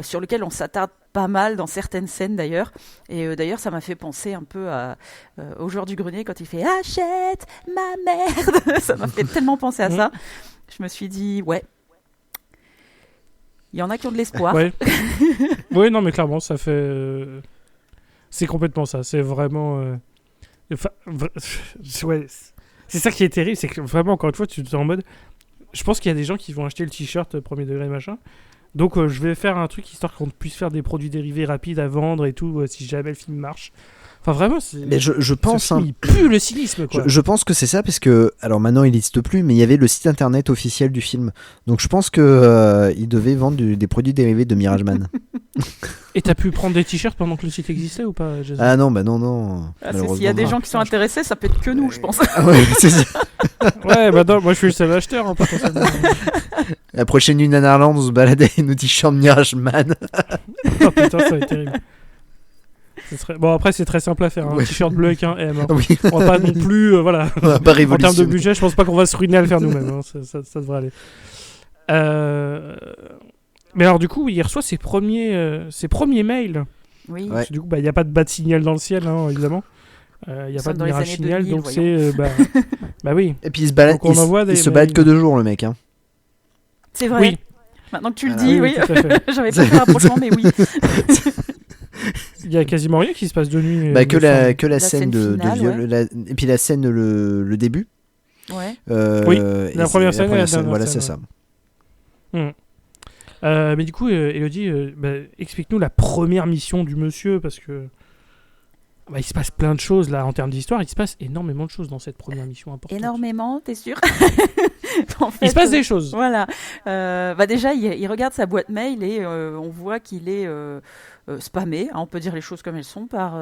sur lequel on s'attarde pas mal dans certaines scènes d'ailleurs. Et d'ailleurs, ça m'a fait penser un peu au joueur du grenier quand il fait « Achète ma merde !» Ça m'a fait tellement penser à ça. Je me suis dit « Ouais, il y en a qui ont de l'espoir. » Ouais. Oui, non, mais clairement, ça fait... C'est complètement ça. C'est vraiment... ouais. C'est ça qui est terrible, c'est que vraiment, encore une fois, tu es en mode... Je pense qu'il y a des gens qui vont acheter le t-shirt premier degré machin. Donc je vais faire un truc histoire qu'on puisse faire des produits dérivés rapides à vendre et tout, si jamais le film marche. Enfin vraiment, mais je pense, il pue le cynisme quoi. Je pense que c'est ça parce que, alors maintenant il n'existe plus, mais il y avait le site internet officiel du film. Donc je pense que il devait vendre des produits dérivés de Mirageman. Et t'as pu prendre des t-shirts pendant que le site existait ou pas, Jason ? Ah non, bah non. S'il y a des gens qui sont intéressés, ça peut être que nous, je pense. Ah ouais, c'est ça. Ouais, bah non, moi je suis le seul acheteur, hein, potentiellement. La prochaine nuit Nanarland, on se baladait avec nos t-shirts Mirageman. Oh putain, ça va être terrible. Bon, après, c'est très simple à faire. Un t-shirt bleu avec un M. Hein. Oui. On va pas non plus. Voilà. On va pas révolutionner. En termes de budget, je pense pas qu'on va se ruiner à le faire nous-mêmes. Hein. Ça devrait aller. Mais alors, du coup, il reçoit ses premiers mails. Oui. Ouais. Du coup, il n'y a pas de bas de signal dans le ciel, hein, évidemment. Il n'y a pas de mirage signal. 2000, donc, c'est. Bah oui. Et puis il se balade, il se balade que 2 jours, le mec. Hein. C'est vrai. Oui. Maintenant que tu le dis, oui. Tout à fait. J'avais pas fait le rapprochement, mais oui. Il y a quasiment rien qui se passe de nuit. Que la scène de finale, viol, et puis la scène, le début. Ouais. Oui, et la première scène et la dernière voilà, scène, c'est ouais. ça. Mais du coup, Elodie, explique-nous la première mission du monsieur, parce que il se passe plein de choses là en termes d'histoire. Il se passe énormément de choses dans cette première mission importante. Énormément, t'es sûr? En fait, Il se passe des choses. Voilà. Déjà, il regarde sa boîte mail et on voit qu'il est spammé, hein, on peut dire les choses comme elles sont, par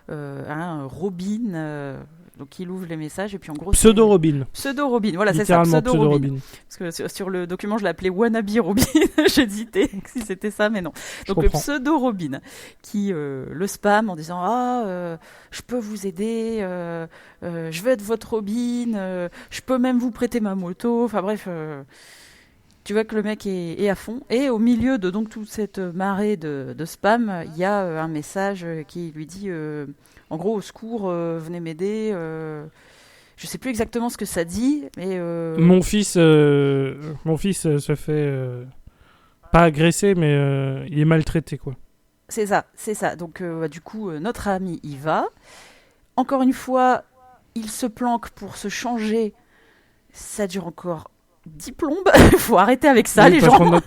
un Robin. Donc il ouvre les messages et puis en gros Pseudo-Robin. Pseudo-Robin, voilà, c'est ça, Littéralement pseudo-Robin. Parce que sur le document, je l'appelais Wannabe Robin. J'hésitais si c'était ça, mais non. Donc le pseudo-Robin qui le spam en disant je peux vous aider, je veux être votre Robin, je peux même vous prêter ma moto. Enfin bref, tu vois que le mec est à fond. Et au milieu de donc toute cette marée de spam, il y a un message qui lui dit en gros, au secours, venez m'aider. Je sais plus exactement ce que ça dit, mais mon fils se fait pas agresser, mais il est maltraité, quoi. C'est ça. Donc du coup, notre ami y va. Encore une fois, il se planque pour se changer. Ça dure encore 10 plombes. Il faut arrêter avec ça, Oui, les parce gens.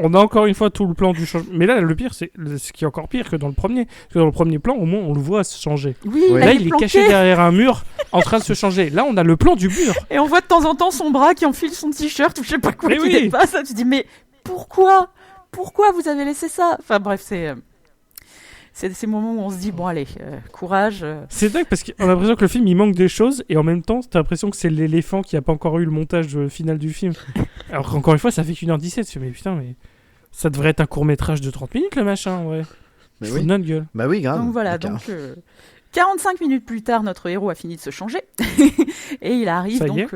On a encore une fois tout le plan du changement. Mais là, le pire, c'est ce qui est encore pire que dans le premier. Parce que dans le premier plan, au moins, on le voit se changer. Oui, Là, il est caché derrière un mur en train de se changer. Là, on a le plan du mur. Et on voit de temps en temps son bras qui enfile son t-shirt ou je sais pas quoi qui dépasse. Tu te dis, mais pourquoi vous avez laissé ça? Enfin bref, c'est ces moments où on se dit, bon allez, courage. C'est dingue parce qu'on a l'impression que le film, il manque des choses. Et en même temps, t'as l'impression que c'est l'éléphant qui a pas encore eu le montage final du film. Alors qu'encore une fois, ça fait qu'1h17. Mais putain, mais ça devrait être un court-métrage de 30 minutes, le machin, ouais. Mais oui. Notre gueule. Bah oui, grave. Donc voilà, 45 minutes plus tard, notre héros a fini de se changer. Et il arrive donc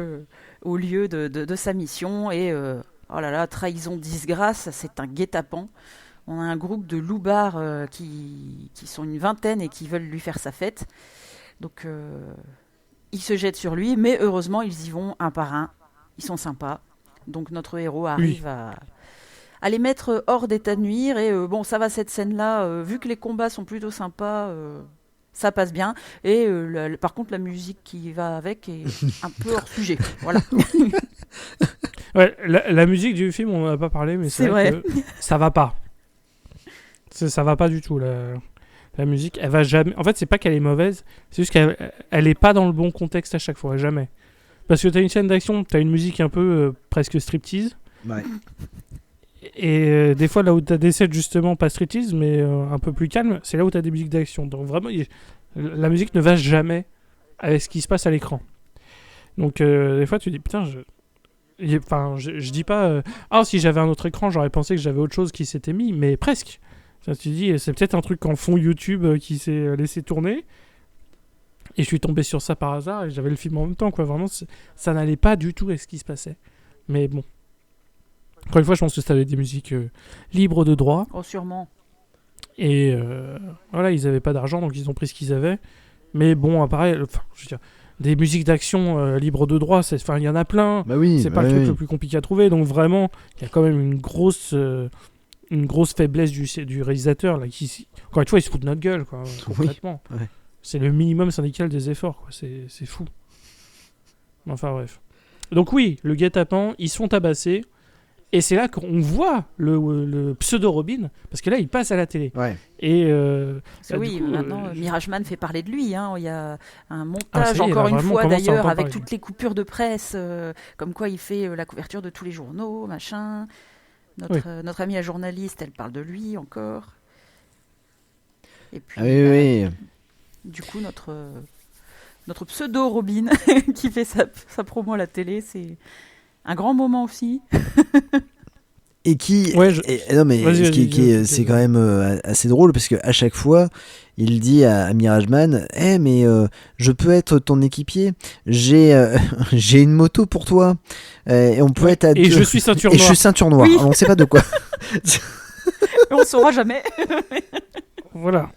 au lieu de sa mission. Et oh là là, trahison, disgrâce, c'est un guet-apens. On a un groupe de loupards qui sont une vingtaine et qui veulent lui faire sa fête. Donc ils se jettent sur lui, mais heureusement, ils y vont un par un. Ils sont sympas. Donc notre héros arrive à les mettre hors d'état de nuire. Et bon, ça va, cette scène-là, vu que les combats sont plutôt sympas, ça passe bien. Et par contre, la musique qui va avec est un peu hors sujet. Voilà. Ouais, la musique du film, on n'en a pas parlé, mais c'est vrai que ça va pas. Ça va pas du tout, la musique. Elle va jamais... En fait, c'est pas qu'elle est mauvaise, c'est juste qu'elle est pas dans le bon contexte à chaque fois, jamais. Parce que t'as une scène d'action, t'as une musique un peu presque striptease. Ouais. Et des fois, là où t'as des scènes justement pas striptease, mais un peu plus calme, c'est là où t'as des musiques d'action. Donc vraiment, la musique ne va jamais avec ce qui se passe à l'écran. Donc des fois, tu dis, putain, je dis pas, si j'avais un autre écran, j'aurais pensé que j'avais autre chose qui s'était mis, mais presque. Enfin, tu dis, c'est peut-être un truc en fond YouTube qui s'est laissé tourner. Et je suis tombé sur ça par hasard et j'avais le film en même temps, quoi. Vraiment, ça n'allait pas du tout avec ce qui se passait. Mais bon. Encore une fois, je pense que c'était des musiques libres de droit. Oh, sûrement. Et voilà, ils n'avaient pas d'argent, donc ils ont pris ce qu'ils avaient. Mais bon, pareil, je veux dire, des musiques d'action libres de droit, il y en a plein. Bah oui, c'est pas le truc le plus compliqué à trouver. Donc vraiment, il y a quand même une grosse faiblesse du réalisateur là, qui, encore une fois, il se fout de notre gueule, quoi, complètement. Oui, ouais. C'est le minimum syndical des efforts, quoi. C'est fou. Enfin bref. Donc oui, le guet-apens, ils se font tabasser. Et c'est là qu'on voit le pseudo-Robin, parce que là, il passe à la télé. Ouais. Et maintenant, Mirageman fait parler de lui. Hein. Il y a un montage, encore une fois, d'ailleurs, avec toutes les coupures de presse, comme quoi il fait la couverture de tous les journaux, machin. Notre amie la journaliste, elle parle de lui encore. Et puis, du coup, notre pseudo-Robin qui fait sa promo à la télé, c'est un grand moment aussi. Et qui non mais c'est quand même assez drôle parce que à chaque fois il dit à Mirageman mais je peux être ton équipier, j'ai une moto pour toi et on peut être à deux. Et je suis ceinture noire. Et je suis ceinture noire. Oui. Alors, on sait pas de quoi. On saura jamais. Voilà.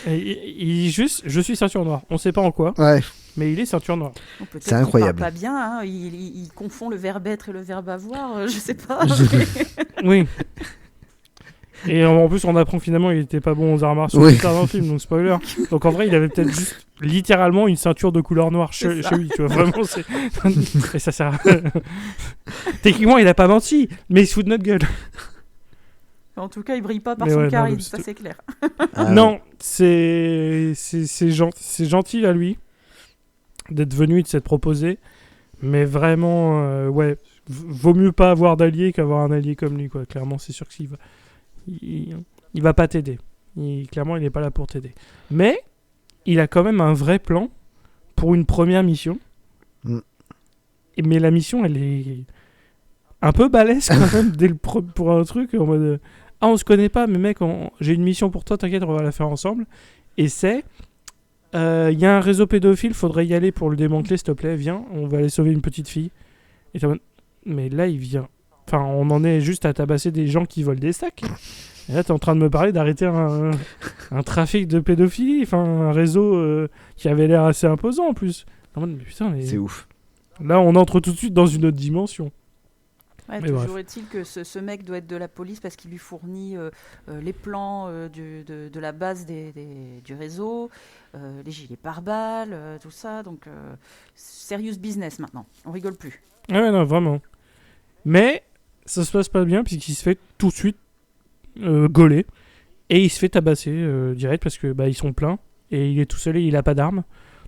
Et je suis ceinture noire. On sait pas en quoi. Ouais. Mais il est ceinture noire. C'est incroyable. Il parle pas bien, hein. Il confond le verbe être et le verbe avoir, je sais pas. Oui. Et en plus, on apprend finalement qu'il était pas bon aux arts martiaux Oui. plus tard dans le film, donc spoiler. Donc en vrai, il avait peut-être juste littéralement une ceinture de couleur noire C'est chez ça. lui, tu vois. Vraiment, c'est. Et ça sert à... Techniquement, il a pas menti, mais il se fout de notre gueule. En tout cas, il brille pas par Mais son ouais, non, charisme, mais ça c'est clair. Ah, Non, c'est gentil à lui d'être venu et de s'être proposé, mais vraiment, ouais, vaut mieux pas avoir d'allié qu'avoir un allié comme lui, quoi. Clairement, c'est sûr qu'il va, il va pas t'aider. Clairement, il n'est pas là pour t'aider. Mais il a quand même un vrai plan pour une première mission. Mm. Mais la mission, elle est un peu balèze quand même pour un truc en mode ah, on se connaît pas, mais mec, j'ai une mission pour toi, t'inquiète, on va la faire ensemble. Et c'est il y a un réseau pédophile, faudrait y aller pour le démanteler, s'il te plaît, viens, on va aller sauver une petite fille. Et t'es en mode, mais là, il vient. Enfin, on en est juste à tabasser des gens qui volent des sacs. Et là, t'es en train de me parler d'arrêter un trafic de pédophilie, enfin, un réseau qui avait l'air assez imposant en plus. En mode, mais putain, mais c'est ouf. là, on entre tout de suite dans une autre dimension. Ouais, Mais toujours bref. est-il que ce mec doit être de la police parce qu'il lui fournit les plans de la base du réseau, les gilets pare-balles, tout ça. Donc, serious business maintenant. On rigole plus. Ah ouais, non, vraiment. Mais ça se passe pas bien puisqu'il se fait tout de suite gauler et il se fait tabasser direct parce que bah, ils sont pleins et il est tout seul et il a pas d'arme.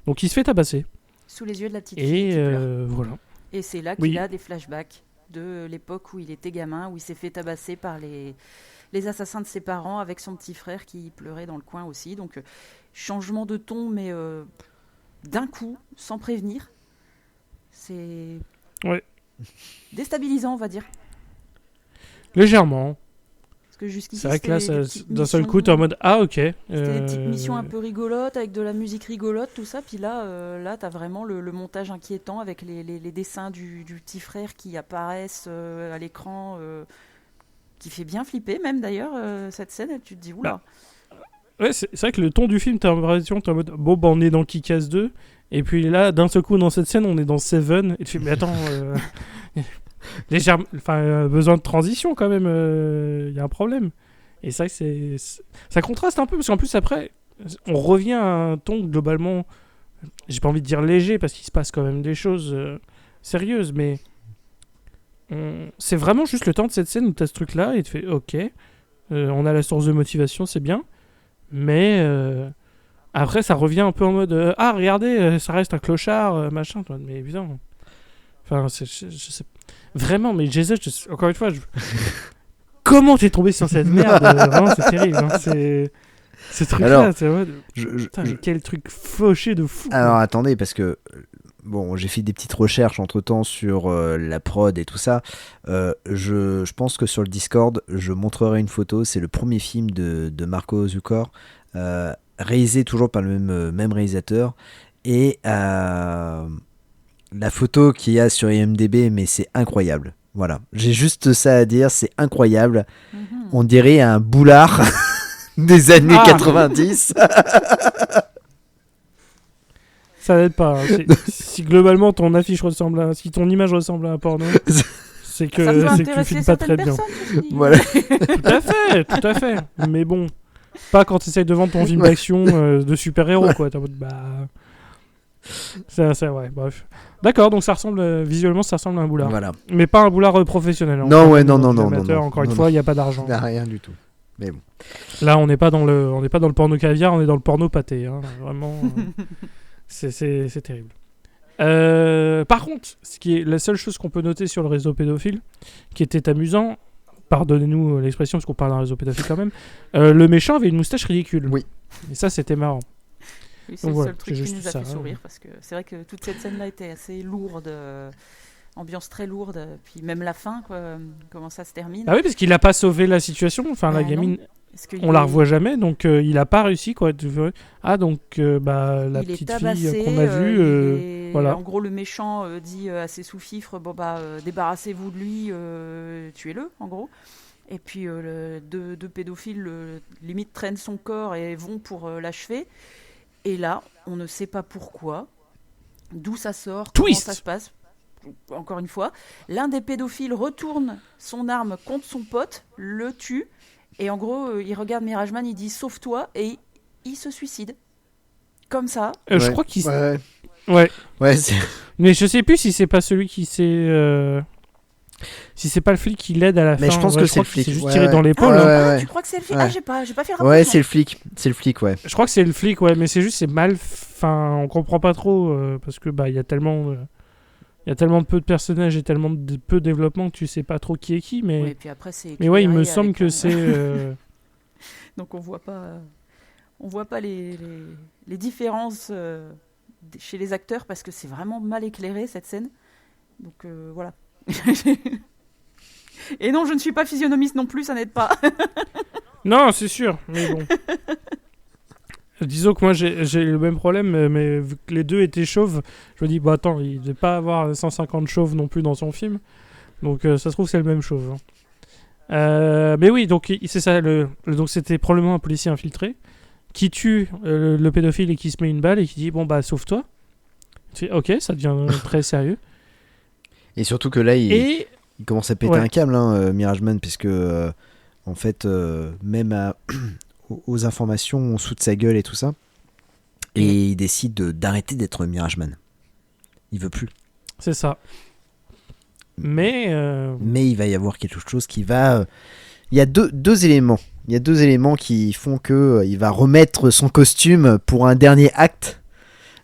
Donc il se fait tabasser. Sous les yeux de la petite fille Et qui pleure. voilà. Et c'est là Oui. qu'il a des flashbacks de l'époque où il était gamin, où il s'est fait tabasser par les assassins de ses parents avec son petit frère qui pleurait dans le coin aussi. Donc, changement de ton, mais d'un coup, sans prévenir. C'est Ouais. déstabilisant, on va dire. Légèrement. Parce que jusqu'ici, C'est vrai que là, c'était des petites d'un seul missions- coup, t'es en mode ah, ok. C'était des petites missions un peu rigolotes, avec de la musique rigolote, tout ça. Puis là t'as vraiment le montage inquiétant avec les dessins du petit frère qui apparaissent à l'écran, qui fait bien flipper, même d'ailleurs, cette scène. Et tu te dis, oula. Ouais, c'est vrai que le ton du film, t'as l'impression, t'es en mode bon, bah, on est dans Kick-Ass 2. Et puis là, d'un seul coup, dans cette scène, on est dans Seven. Et tu fais, mais attends, besoin de transition quand même. Il y a un problème. Et ça, ça contraste un peu parce qu'en plus, après, on revient à un ton globalement, j'ai pas envie de dire léger parce qu'il se passe quand même des choses sérieuses, mais c'est vraiment juste le temps de cette scène où t'as ce truc-là et tu fais, ok, on a la source de motivation, c'est bien. Mais après, ça revient un peu en mode ah, regardez, ça reste un clochard, machin. Toi, mais putain. Enfin, je sais. Vraiment, mais Jason, encore une fois, comment t'es tombé sur cette merde vraiment, c'est terrible. Hein, ce truc-là, Alors, c'est en mode. Je- Putain, mais je- quel truc fauché de fou. Alors attendez, parce que bon, j'ai fait des petites recherches entre temps sur la prod et tout ça. Je pense que sur le Discord, je montrerai une photo. C'est le premier film de Marco Zukor, réalisé toujours par le même réalisateur. Et la photo qu'il y a sur IMDb, mais c'est incroyable. Voilà, j'ai juste ça à dire, c'est incroyable. Mhm. On dirait un boulard des années 90. Ça n'aide pas. Hein. Si globalement ton affiche ressemble à. Si ton image ressemble à un porno, c'est que, Ça peut c'est que tu intéresser filmes pas très certaines bien. personnes, ceci dit. Voilà. Tout à fait. Mais bon, pas quand tu essayes de vendre ton film d'action de super-héros, quoi. T'es en mode, bah. C'est ouais, bref. D'accord, donc ça ressemble, visuellement, ça ressemble à un boulard. Voilà. Mais pas un boulard professionnel. hein. Non, Encore ouais, une non, fois, non, non, amateur, non, encore non, une fois, il n'y a pas d'argent. Ah, rien du tout. Mais bon. Là, on n'est pas dans le porno caviar, on est dans le porno pâté. Hein. Vraiment, c'est terrible. Par contre, ce qui est la seule chose qu'on peut noter sur le réseau pédophile, qui était amusant, pardonnez-nous l'expression parce qu'on parle d'un réseau pédophile quand même, le méchant avait une moustache ridicule. Oui. Et ça, c'était marrant. Oui, c'est Donc le voilà, seul truc c'est qui juste nous a ça, fait hein. sourire parce que c'est vrai que toute cette scène-là était assez lourde, ambiance très lourde, puis même la fin, quoi, comment ça se termine. Ah oui, parce qu'il a pas sauvé la situation. Enfin, la non. gamine, Est-ce qu'il on la est- revoit jamais, donc il a pas réussi, quoi. Ah, donc bah, la il est petite tabassé, fille qu'on a vue, voilà. En gros, le méchant dit à ses sous-fifres, bon bah, débarrassez-vous de lui, tuez-le, en gros. Et puis deux pédophiles limite traînent son corps et vont pour l'achever. Et là, on ne sait pas pourquoi, d'où ça sort, Twist. comment ça se passe. Encore une fois, l'un des pédophiles retourne son arme contre son pote, le tue Et en gros, il regarde Mirageman, il dit sauve-toi, et il se suicide. Comme ça. Je Ouais. crois qu'il. Ouais. Ouais. Ouais, c'est... Mais je sais plus si c'est pas celui qui s'est. Si c'est pas le flic qui l'aide à la fin. Mais je pense que c'est crois le qu'il flic. s'est juste Ouais, tiré ouais. dans l'épaule. Ouais, hein. ouais. Tu crois que c'est le flic? Ouais. Ah, j'ai pas fait le Ouais, rapprochement. c'est le flic. C'est le flic, ouais. Je crois que c'est le flic, ouais, mais c'est juste, c'est mal. Enfin, on comprend pas trop parce que bah il y a tellement. Il y a tellement peu de personnages et tellement de peu de développement que tu sais pas trop qui est qui, mais. Oui, et puis après, c'est Mais ouais, il me éclairé semble avec que un- c'est. Donc on voit pas les différences chez les acteurs parce que c'est vraiment mal éclairé cette scène. Donc voilà. Et non, je ne suis pas physionomiste non plus, ça n'aide pas. Non, c'est sûr, mais bon. Disons que moi j'ai le même problème, mais vu que les deux étaient chauves, je me dis, bah attends, il devait pas avoir 150 chauves non plus dans son film. Donc ça se trouve, c'est le même chauve. Hein. Mais oui, donc c'est ça. Donc c'était probablement un policier infiltré qui tue le pédophile et qui se met une balle et qui dit, bon bah sauve-toi. Tu fais, ok, ça devient très sérieux. Et surtout que là, Et il commence à péter Ouais. un câble, hein, Mirageman, puisque en fait, même aux informations, on se fout de sa gueule et tout ça. Et il décide d'arrêter d'être Mirageman. Il veut plus. c'est ça. Mais Mais il va y avoir quelque chose qui va. Il y a deux éléments. Il y a deux éléments qui font que il va remettre son costume pour un dernier acte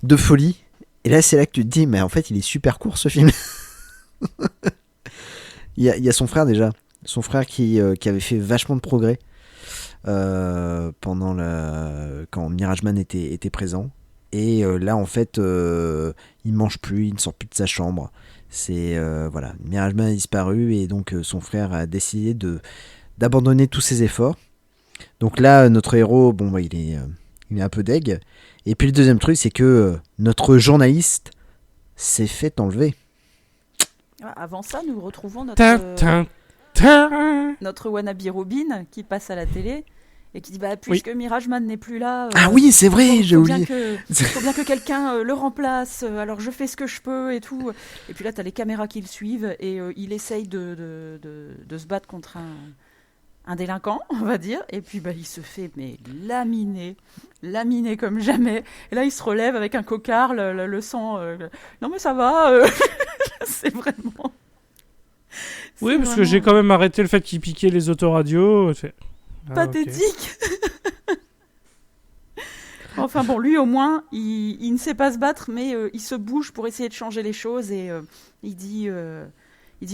de folie. Et là, c'est là que tu te dis, mais en fait, il est super court ce film. Il y a son frère déjà. Son frère qui avait fait vachement de progrès pendant quand Mirageman était présent. Et là, en fait, il mange plus, il ne sort plus de sa chambre. C'est voilà, Mirageman a disparu et donc son frère a décidé d'abandonner tous ses efforts. Donc là, notre héros, bon, bah, il est un peu deg. Et puis le deuxième truc, c'est que notre journaliste s'est fait enlever. Avant ça, nous retrouvons tin. notre wannabe Robin qui passe à la télé et qui dit bah, puisque Mirageman n'est plus là. Ah oui, c'est vrai, j'ai oublié. Faut bien que quelqu'un le remplace, alors je fais ce que je peux et tout. Et puis là, tu as les caméras qui le suivent et il essaye de se battre contre un délinquant, on va dire. Et puis bah, il se fait laminer comme jamais. Et là, il se relève avec un cocard, le sang. Non mais ça va, c'est vraiment. Oui, c'est parce que vraiment j'ai quand même arrêté le fait qu'il piquait les autoradios. pathétique. Enfin bon, lui au moins, il ne sait pas se battre, mais il se bouge pour essayer de changer les choses et il dit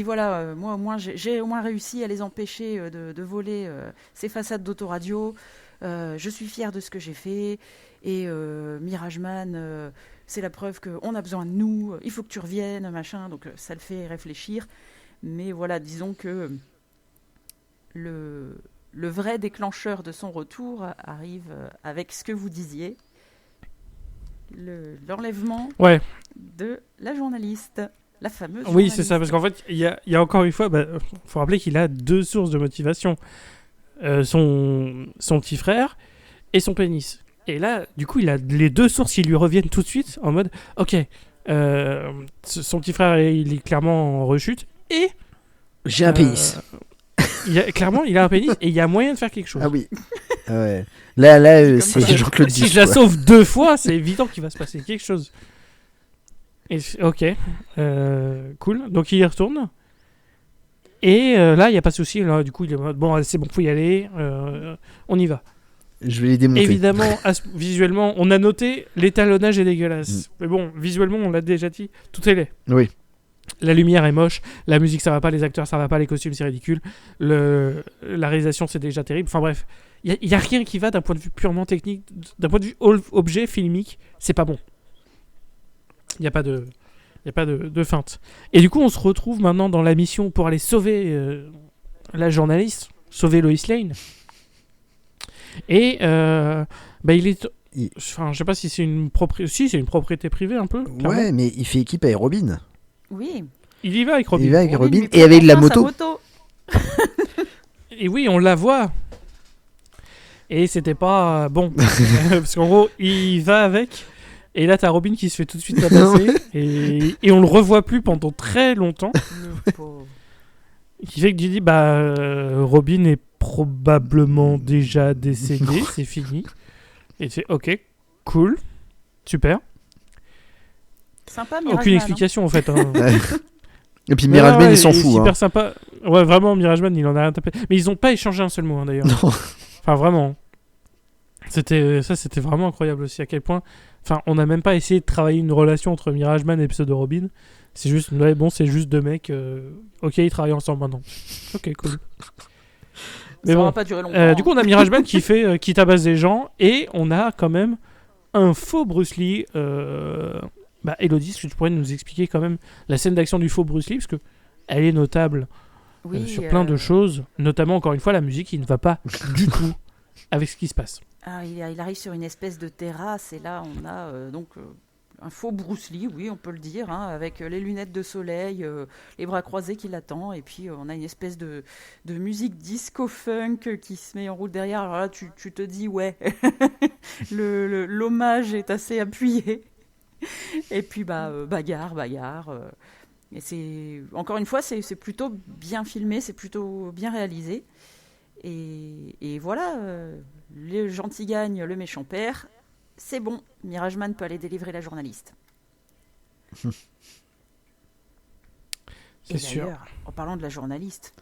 voilà, moi au moins j'ai au moins réussi à les empêcher de voler ces façades d'autoradio. Je suis fier de ce que j'ai fait et Mirageman, c'est la preuve qu'on a besoin de nous. Il faut que tu reviennes, machin. Donc ça le fait réfléchir. Mais voilà, disons que le vrai déclencheur de son retour arrive avec ce que vous disiez, l'enlèvement de la journaliste, la fameuse Oui, journaliste. c'est ça, parce qu'en fait, il y a encore une fois, faut rappeler qu'il a deux sources de motivation. Son petit frère et son pénis. Et là, du coup, il a les deux sources qui lui reviennent tout de suite en mode, ok, son petit frère, il est clairement en rechute et... J'ai un pénis. Clairement, il a un pénis et il y a moyen de faire quelque chose. Ah oui. Ouais. Là, c'est ça. Jean-Claude Si Duss, je la quoi. sauve deux fois, c'est évident qu'il va se passer quelque chose. Et, ok, cool. Donc il y retourne. Et là, il n'y a pas de souci. Là, du coup, il est en mode, bon, c'est bon, faut y aller. On y va. Je vais les démonter. Évidemment, visuellement, on a noté l'étalonnage est dégueulasse. Mais bon, visuellement, on l'a déjà dit, tout est laid. Oui. La lumière est moche, la musique ça va pas, les acteurs ça va pas, les costumes c'est ridicule, la réalisation c'est déjà terrible. Enfin bref, il y a rien qui va d'un point de vue purement technique, d'un point de vue objet filmique, c'est pas bon. Il y a pas de feinte. Et du coup, on se retrouve maintenant dans la mission pour aller sauver la journaliste, sauver Lois Lane. Et il est enfin, je sais pas si c'est une propriété, si c'est une propriété privée un peu. Clairement. Ouais, mais il fait équipe avec Robin. Oui. Il y va avec Robin. Il va avec Robin lui et avec la prend sa moto. Et oui, on la voit. Et c'était pas bon. Parce qu'en gros, il va avec. Et là, t'as Robin qui se fait tout de suite tabasser. et on le revoit plus pendant très longtemps. Le pauvre. Qui fait que tu dis, Robin est probablement déjà décédé, c'est fini. Et c'est ok, cool, super. Sympa, Mirage Aucune Man, explication en fait. Hein. Et puis Mirageman, il s'en fout. Super Hein. sympa. Ouais, vraiment, Mirageman, il en a rien tapé. Mais ils ont pas échangé un seul mot, hein, d'ailleurs. Non. Enfin, vraiment. C'était vraiment incroyable aussi, à quel point... Enfin, on n'a même pas essayé de travailler une relation entre Mirageman et Pseudo Robin. C'est juste, ouais, bon, c'est juste deux mecs. Ok, ils travaillent ensemble maintenant. Ok, cool. Ça bon, va pas durer longtemps. du coup, on a Mirageman qui tabasse des gens, et on a quand même un faux Bruce Lee. Élodie, est-ce que tu pourrais nous expliquer quand même la scène d'action du faux Bruce Lee, parce que elle est notable Oui, sur plein de choses, notamment encore une fois la musique qui ne va pas du tout avec ce qui se passe. Il arrive sur une espèce de terrasse et là on a un faux Bruce Lee, oui on peut le dire, hein, avec les lunettes de soleil, les bras croisés qui l'attend, et puis on a une espèce de musique disco-funk qui se met en route derrière. Alors là tu te dis ouais, l'hommage est assez appuyé. Et puis bagarre. Et c'est encore une fois c'est plutôt bien filmé, c'est plutôt bien réalisé. Et voilà, le gentil gagne, le méchant perd. C'est bon, Mirageman peut aller délivrer la journaliste. C'est sûr. D'ailleurs, en parlant de la journaliste,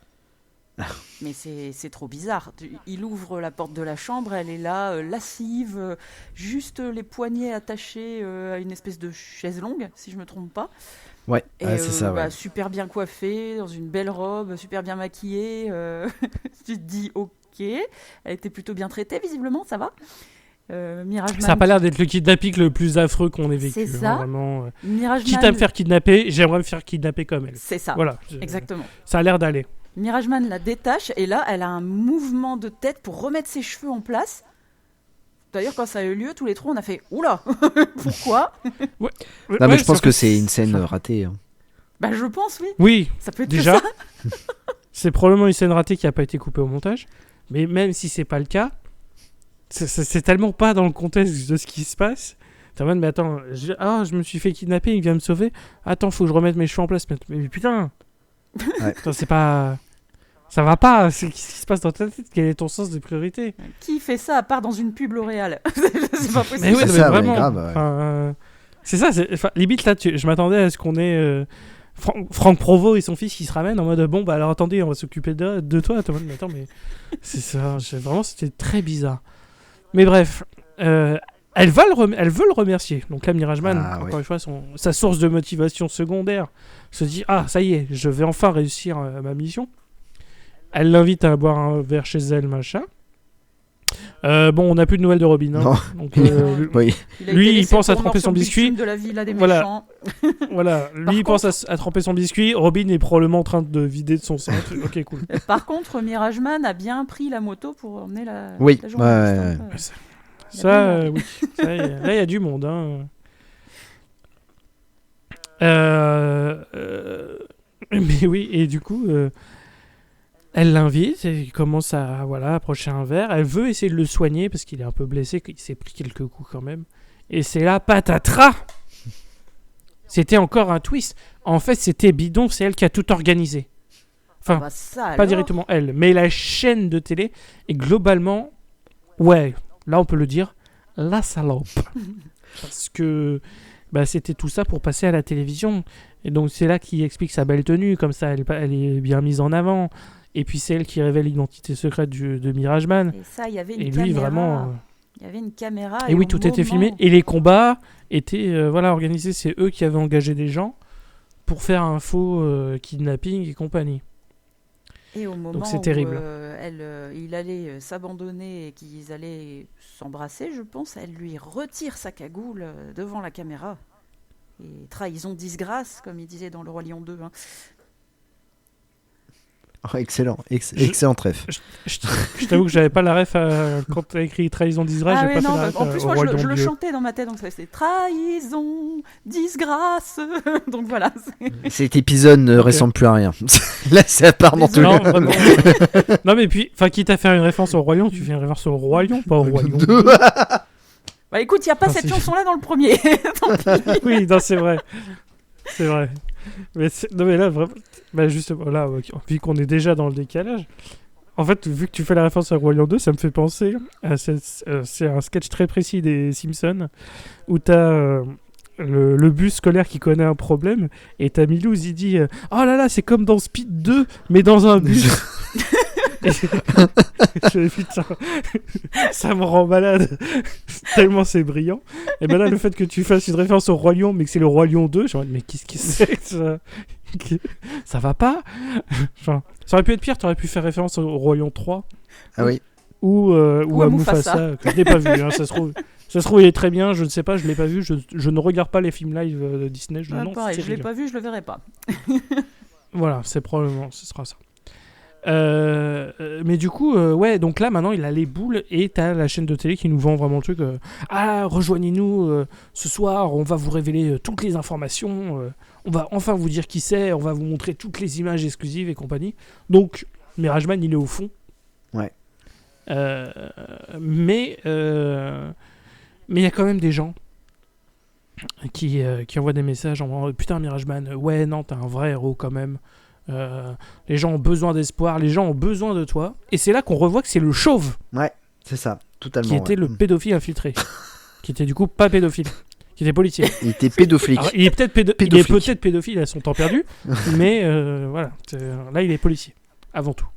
mais c'est trop bizarre. Il ouvre la porte de la chambre, elle est là, lascive, juste les poignets attachés à une espèce de chaise longue, si je me trompe pas. Ouais, Et c'est ça. Ouais. super bien coiffée, dans une belle robe, super bien maquillée. Tu te dis ok, elle était plutôt bien traitée, visiblement, ça va. Mirageman, Ça n'a pas l'air d'être le kidnapping le plus affreux qu'on ait vécu. C'est ça. Vraiment. Mirageman, Quitte à me faire kidnapper, j'aimerais me faire kidnapper comme elle. c'est ça, Voilà. exactement. Ça a l'air d'aller. Mirageman la détache et là, elle a un mouvement de tête pour remettre ses cheveux en place. D'ailleurs, quand ça a eu lieu, tous les trois, on a fait « Oula, pourquoi ?» Non, mais je pense que c'est une scène ratée. Hein. Bah, je pense, oui. Oui, Ça peut être déjà, que ça. c'est probablement une scène ratée qui n'a pas été coupée au montage. Mais même si c'est pas le cas, c'est tellement pas dans le contexte de ce qui se passe. T'es en mode, mais attends, je me suis fait kidnapper, il vient me sauver. Attends, faut que je remette mes cheveux en place. Mais putain, Ouais. Attends, c'est pas... Ça va pas, qu'est-ce qui se passe dans ta tête? Quel est ton sens des priorités? Qui fait ça à part dans une pub L'Oréal? C'est pas possible. Mais oui, C'est mais ça, ouais, vraiment. grave, ouais. Enfin, c'est ça, limite là, je m'attendais à ce qu'on ait Franck Provost et son fils qui se ramènent en mode bon, bah alors attendez, on va s'occuper de toi. Mais attends, mais c'est ça, vraiment, c'était très bizarre. Mais bref, elle veut le remercier. Donc là, Mirageman, encore une fois, sa source de motivation secondaire se dit ah, ça y est, je vais enfin réussir ma mission. Elle l'invite à boire un verre chez elle, machin. On n'a plus de nouvelles de Robin. Hein. Non. Donc, Oui. lui, il pense à tremper son biscuit. De la villa des Voilà. méchants. Voilà, lui, il pense à tremper son biscuit. Robin est probablement en train de vider de son sang. Ok, cool. Par contre, Mirageman a bien pris la moto pour emmener la Oui, journaliste. ouais. Ça, oui. Là, il y a du monde. Hein. Mais oui, et du coup, elle l'invite et il commence à approcher un verre. Elle veut essayer de le soigner parce qu'il est un peu blessé, qu'il s'est pris quelques coups quand même. Et c'est là, patatras! C'était encore un twist. En fait, c'était bidon, c'est elle qui a tout organisé. Enfin, Bah ça, pas alors. directement elle, mais la chaîne de télé. Et globalement, ouais, là on peut le dire, la salope. Parce que c'était tout ça pour passer à la télévision. Et donc c'est là qu'il explique sa belle tenue, comme ça elle est bien mise en avant. Et puis c'est elle qui révèle l'identité secrète de Mirageman. Et ça, il y avait une Et caméra. lui vraiment... Il y avait une caméra. Et oui, au tout était moment- filmé. Et les combats étaient organisés. C'est eux qui avaient engagé des gens pour faire un faux kidnapping et compagnie. Et au moment Donc c'est où terrible. il allait s'abandonner et qu'ils allaient s'embrasser, je pense, elle lui retire sa cagoule devant la caméra. Et trahison, disgrâce, comme il disait dans Le Roi Lion 2. Hein. Oh, excellent, excellent trèfle. Je t'avoue que j'avais pas la ref quand t'as écrit trahison d'Israël. Ah j'ai ouais, pas non, fait la ref, en plus, au moi, Roi je Lion le 2. chantais dans ma tête, donc ça c'était trahison, disgrâce. Donc voilà. Cet épisode ne ressemble plus à rien. Là, ça part dans tous Non, les... vraiment. Non, mais puis, quitte à faire une référence au Roi Lion, tu fais une référence au Roi Lion, pas au Roi Lion 2. Bah écoute, il n'y a pas Ah, cette c'est- chanson-là dans le premier. Tant pis. Oui, non, c'est vrai. C'est vrai. Non, mais là, vraiment, justement, là, vu qu'on est déjà dans le décalage, En fait, vu que tu fais la référence à Roi Lion 2, ça me fait penser à c'est un sketch très précis des Simpsons où t'as le bus scolaire qui connaît un problème et t'as Milouz, il dit oh là là, c'est comme dans Speed 2, mais dans un bus. Et je me dis, putain, ça me rend malade tellement c'est brillant. Et ben là, le fait que tu fasses une référence au Roi Lion, mais que c'est le Roi Lion 2, je me dis, mais qu'est-ce que c'est que ça? Ça va pas. Enfin, ça aurait pu être pire, t'aurais pu faire référence au Roi Lion 3 Ah oui. ou à Mufasa, que je n'ai pas vu, hein, ça se trouve il est très bien, je ne sais pas, je l'ai pas vu, je ne regarde pas les films live de Disney, pareil, je l'ai pas vu, je le verrai pas. Voilà, ce sera ça. Mais du coup, ouais, donc là maintenant il a les boules et t'as la chaîne de télé qui nous vend vraiment le truc. Rejoignez-nous ce soir, on va vous révéler toutes les informations, on va enfin vous dire qui c'est, on va vous montrer toutes les images exclusives et compagnie. Donc, Mirageman il est au fond. Ouais. Mais il y a quand même des gens qui envoient des messages en disant putain Mirageman, ouais non t'es un vrai héros quand même. Les gens ont besoin d'espoir, les gens ont besoin de toi, et c'est là qu'on revoit que c'est le chauve, Ouais, c'est ça, totalement. qui était le pédophile infiltré, qui était du coup pas pédophile, qui était policier. Il était pédophile. Alors, il est peut-être pédophile à son temps perdu, mais voilà, là il est policier avant tout.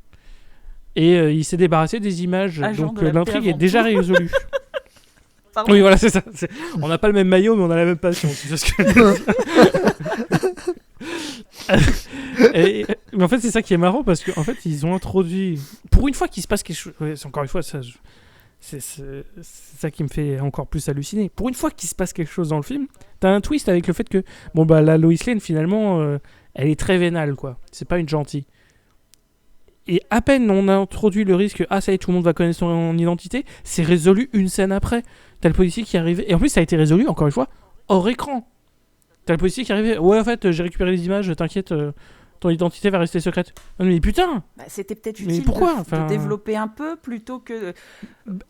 Et il s'est débarrassé des images, Agent donc de la paix l'intrigue est avant déjà tout. résolue. Pardon. Oui, voilà, c'est ça. On n'a pas le même maillot, mais on a la même passion. C'est ce que... Mais en fait, c'est ça qui est marrant parce qu'en fait, ils ont introduit. Pour une fois qu'il se passe quelque chose. Ouais, encore une fois, c'est ça qui me fait encore plus halluciner. Pour une fois qu'il se passe quelque chose dans le film, t'as un twist avec le fait que la Lois Lane, finalement, elle est très vénale, quoi. C'est pas une gentille. Et à peine on a introduit le risque, ça y est, tout le monde va connaître son identité, c'est résolu une scène après. T'as le policier qui est arrivé, et en plus ça a été résolu, encore une fois, hors écran. T'as le policier qui est arrivé, ouais en fait j'ai récupéré les images, t'inquiète, ton identité va rester secrète. Non mais putain, c'était peut-être mais utile pourquoi de développer un peu plutôt que...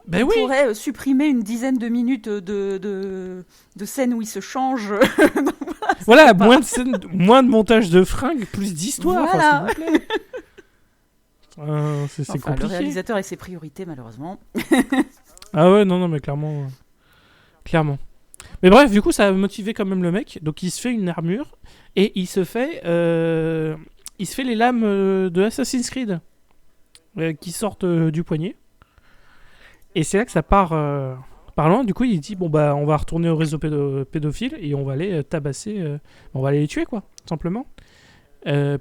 Ben on oui. pourrait supprimer une dizaine de minutes de scènes où il se change. Voilà, moins de montage de fringues, plus d'histoire. Voilà. Enfin, s'il vous plaît. C'est Enfin, le compliqué. réalisateur et ses priorités, malheureusement. Ah ouais, non, mais clairement. Mais bref, du coup, ça a motivé quand même le mec. Donc, il se fait une armure et il se fait les lames de Assassin's Creed qui sortent du poignet. Et c'est là que ça part loin. Du coup, il dit on va retourner au réseau pédophile et on va aller tabasser. On va aller les tuer, quoi, tout simplement.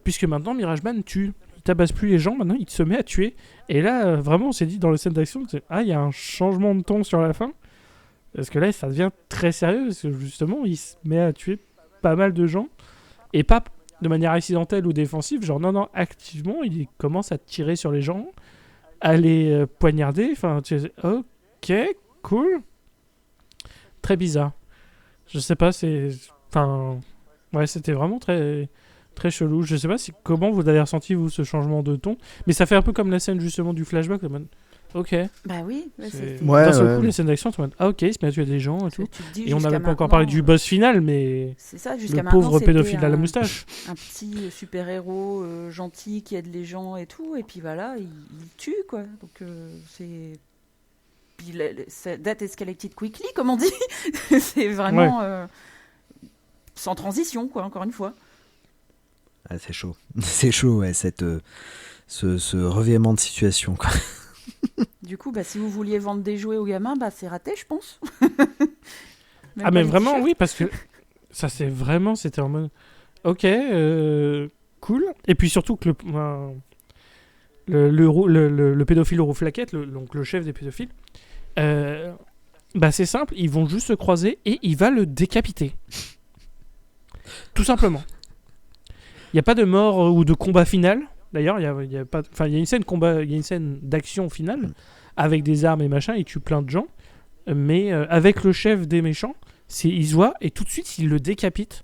Puisque maintenant, Mirageman tue. Il tabasse plus les gens, maintenant il se met à tuer. Et là, vraiment, on s'est dit dans les scènes d'action, il y a un changement de ton sur la fin. Parce que là, ça devient très sérieux, parce que justement, il se met à tuer pas mal de gens. Et pas de manière accidentelle ou défensive, genre non, activement, il commence à tirer sur les gens, à les poignarder. Enfin, ok, cool. Très bizarre. Je sais pas, c'était vraiment très... très chelou. Je sais pas comment vous avez ressenti, vous, ce changement de ton. Mais ça fait un peu comme la scène, justement, du flashback. Ok. Bah oui. D'un seul coup, les scènes d'action, ok, il se met à tuer des gens et tout. Et on n'a même pas encore parlé du boss final, mais c'est ça, jusqu'à le pauvre pédophile à la moustache. Un petit super-héros gentil qui aide les gens et tout. Et puis voilà, il tue, quoi. Donc c'est... Puis that escalated quickly, comme on dit. C'est vraiment sans transition, quoi, encore une fois. Ah, c'est chaud. C'est chaud, ouais, ce revirement de situation, quoi. Du coup, si vous vouliez vendre des jouets aux gamins, c'est raté, je pense. Mais vraiment, oui, parce que ça, c'était en mode... Ok, cool. Et puis surtout que le pédophile au flaquette, donc le chef des pédophiles, c'est simple, ils vont juste se croiser et il va le décapiter. Tout simplement. Il n'y a pas de mort ou de combat final. D'ailleurs, il y a une scène combat, il y a une scène d'action finale avec des armes et machin, il tue plein de gens. Mais avec le chef des méchants, il se voit et tout de suite il le décapite.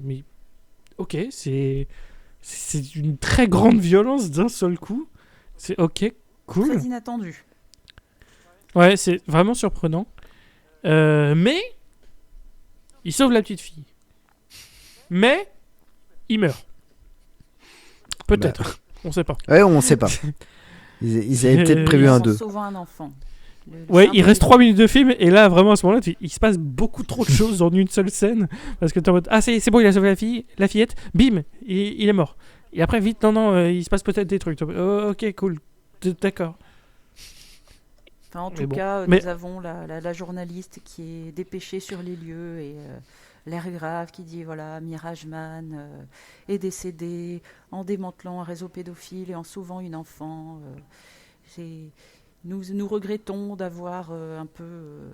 Mais ok, c'est une très grande violence d'un seul coup. C'est ok, cool. Très inattendu. Ouais, c'est vraiment surprenant. Mais il sauve la petite fille. Mais il meurt. Peut-être. On sait pas. Ouais, on sait pas. Ils avaient peut-être prévu un 2. Souvent un enfant. Ouais, il reste 3 minutes de film, et là, vraiment, à ce moment-là, il se passe beaucoup trop de choses en une seule scène. Parce que t'es en mode, ah, c'est bon, il a sauvé la fillette, bim, il est mort. Et après, vite, non, il se passe peut-être des trucs. Oh, ok, cool, d'accord. Enfin, en tout cas, nous avons la journaliste qui est dépêchée sur les lieux et l'air grave qui dit voilà, Mirajman est décédé en démantelant un réseau pédophile et en sauvant une enfant. Nous regrettons d'avoir de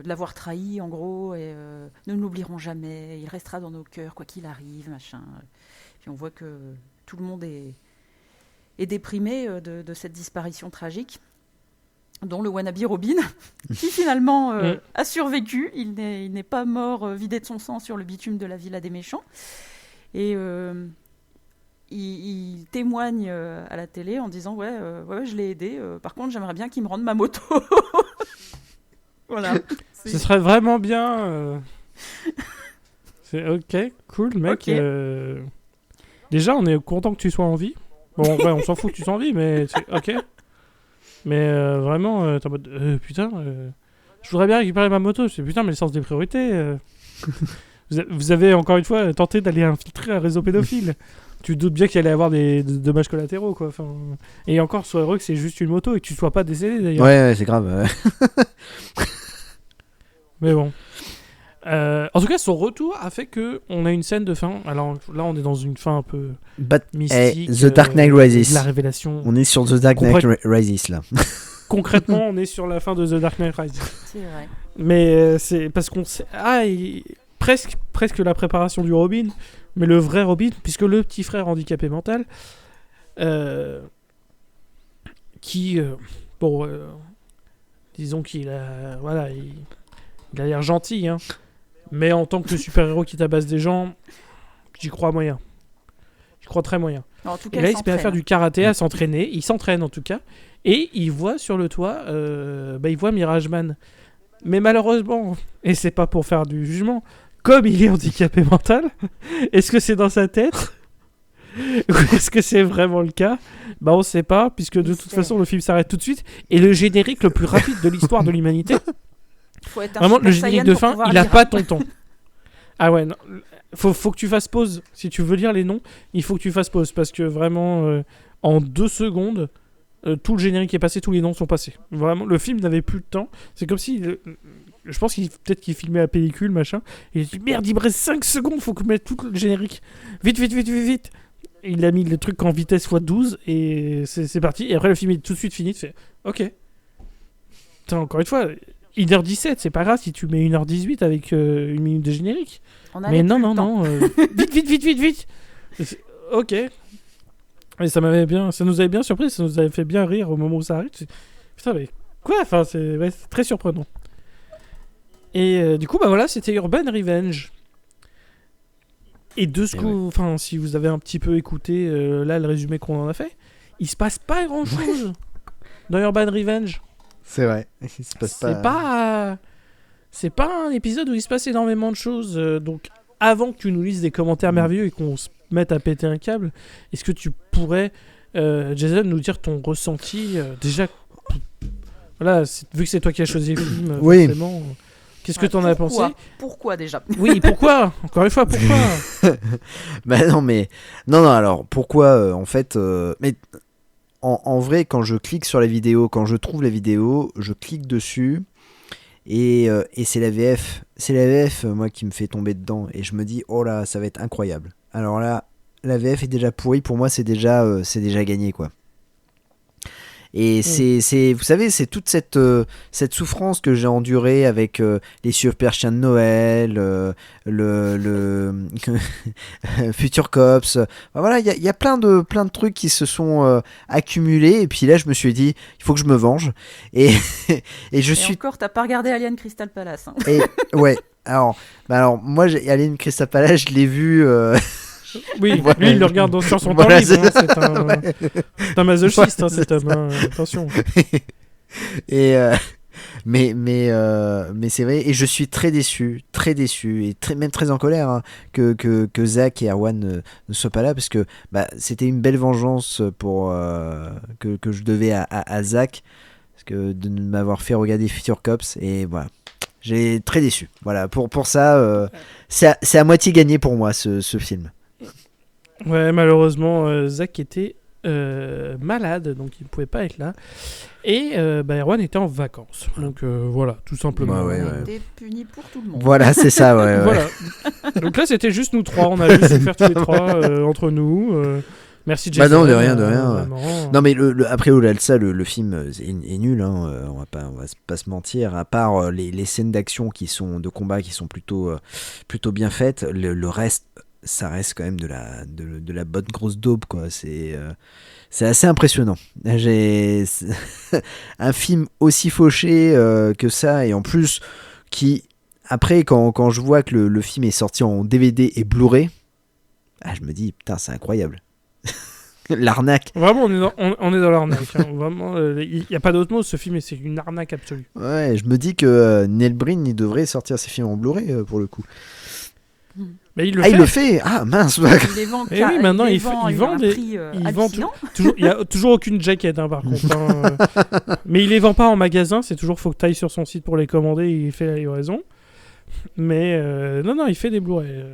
l'avoir trahi en gros et nous ne l'oublierons jamais. Il restera dans nos cœurs quoi qu'il arrive, machin. Puis on voit que tout le monde est déprimé de cette disparition tragique. Dont le wannabe Robin, qui finalement a survécu. Il n'est pas mort vidé de son sang sur le bitume de la Villa des Méchants. Et il témoigne à la télé en disant ouais, je l'ai aidé. Par contre, j'aimerais bien qu'il me rende ma moto. Voilà. Ce serait vraiment bien. C'est ok, cool, mec. Okay. Déjà, on est content que tu sois en vie. Bon, en vrai, on s'en fout que tu sois en vie, mais ok. Mais vraiment, t'es en mode putain, je voudrais bien récupérer ma moto. Je sais putain, mais le sens des priorités. Vous avez encore une fois tenté d'aller infiltrer un réseau pédophile. Tu te doutes bien qu'il allait y avoir des dommages collatéraux, quoi. Enfin, et encore, sois heureux que c'est juste une moto et que tu sois pas décédé d'ailleurs. Ouais, c'est grave. Mais bon. En tout cas, son retour a fait que on a une scène de fin. Alors là, on est dans une fin un peu mystique. The Dark Knight Rises. La révélation. On est sur The Dark Knight Rises là. Concrètement, on est sur la fin de The Dark Knight Rises. C'est vrai. Mais c'est parce qu'on sait. Presque la préparation du Robin, mais le vrai Robin, puisque le petit frère handicapé mental, disons qu'il a, voilà, il a l'air gentil, hein. Mais en tant que super-héros qui tabasse des gens, j'y crois moyen. J'y crois très moyen. En tout cas, et là, il se met à faire du karaté, à s'entraîner. Il s'entraîne en tout cas. Et il voit sur le toit, il voit Mirajman. Mais malheureusement, et c'est pas pour faire du jugement, comme il est handicapé mental, est-ce que c'est dans sa tête ou est-ce que c'est vraiment le cas ? Bah on sait pas, puisque de toute façon le film s'arrête tout de suite. Et le générique le plus rapide de l'histoire de l'humanité, vraiment le générique de fin, il a pas ton ton. Ah ouais, non. Faut que tu fasses pause. Si tu veux lire les noms, il faut que tu fasses pause, parce que vraiment, en 2 secondes, tout le générique est passé, tous les noms sont passés. Vraiment, le film n'avait plus de temps. C'est comme si... je pense peut-être qu'il filmait la pellicule, machin. Et il dit merde, il me reste 5 secondes, faut que je mette tout le générique. Vite. Et il a mis le truc en vitesse x12 et c'est parti. Et après, le film est tout de suite fini. Tu fais ok. Putain, encore une fois, 1h17, c'est pas grave si tu mets 1h18 avec 1 minute de générique. Mais non. Vite. Ok. Et ça nous avait bien surpris, ça nous avait fait bien rire au moment où ça arrive. Putain, mais quoi ? Enfin, c'est très surprenant. Et du coup, bah voilà, c'était Urban Revenge. Et de ce coup, enfin, si vous avez un petit peu écouté là le résumé qu'on en a fait, il se passe pas grand chose dans Urban Revenge. C'est vrai, il se passe pas. C'est pas un épisode où il se passe énormément de choses. Donc, avant que tu nous lises des commentaires merveilleux et qu'on se mette à péter un câble, est-ce que tu pourrais, Jason, nous dire ton ressenti déjà? Voilà, vu que c'est toi qui as choisi le film, oui. Forcément. Qu'est-ce que t'en as pensé ? Pourquoi déjà ? Oui, pourquoi ? Encore une fois, pourquoi ? Bah non, alors pourquoi en fait mais en vrai, quand je clique sur la vidéo, quand je trouve la vidéo, je clique dessus et c'est la VF moi qui me fait tomber dedans et je me dis oh là, ça va être incroyable. Alors là, la VF est déjà pourrie, pour moi c'est déjà gagné quoi. Et c'est vous savez, c'est toute cette souffrance que j'ai endurée avec les super chiens de Noël, le Future Cops. Voilà, il y a plein de trucs qui se sont accumulés et puis là je me suis dit il faut que je me venge et encore t'as pas regardé Alien Crystal Palace hein. Et ouais, alors moi Alien Crystal Palace, je l'ai vu oui, voilà, lui il le regarde sur son temps libre, c'est un masochiste, cet homme, attention. Et mais c'est vrai, et je suis très déçu, et même très en colère, hein, que Zach et Erwan ne soient pas là, parce que c'était une belle vengeance que je devais à Zach, parce que de m'avoir fait regarder Future Cops, et voilà. J'ai très déçu. Voilà, pour ça, c'est à moitié gagné pour moi ce film. Ouais, malheureusement, Zach était malade, donc il ne pouvait pas être là. Et Erwan était en vacances. Donc voilà, tout simplement. Ouais. On a été punis pour tout le monde. Voilà, c'est ça, ouais. Voilà. Donc là, c'était juste nous trois. On a juste fait faire tous les trois entre nous. Merci Jason. Non, de rien. Vraiment. Non, mais après, au-delà de ça, le film est nul, hein, on va pas se mentir. À part les scènes d'action de combat qui sont plutôt bien faites, le reste, ça reste quand même de la bonne grosse daube, quoi. C'est assez impressionnant. J'ai un film aussi fauché que ça, et en plus, qui, après, quand je vois que le film est sorti en DVD et Blu-ray, je me dis, putain, c'est incroyable. L'arnaque. Vraiment, on est dans l'arnaque. Hein. Vraiment, il n'y a pas d'autre mot. Ce film, c'est une arnaque absolue. Ouais, je me dis que Neil Breen, il devrait sortir ses films en Blu-ray pour le coup. Mais il le fait. Ah mince. Il les vend. Et oui, maintenant il vend des. Il y a toujours aucune jaquette, hein, par contre. Hein. Mais il les vend pas en magasin. C'est toujours faut que tu ailles sur son site pour les commander. Et il fait la livraison. Mais non, il fait des Blu-ray.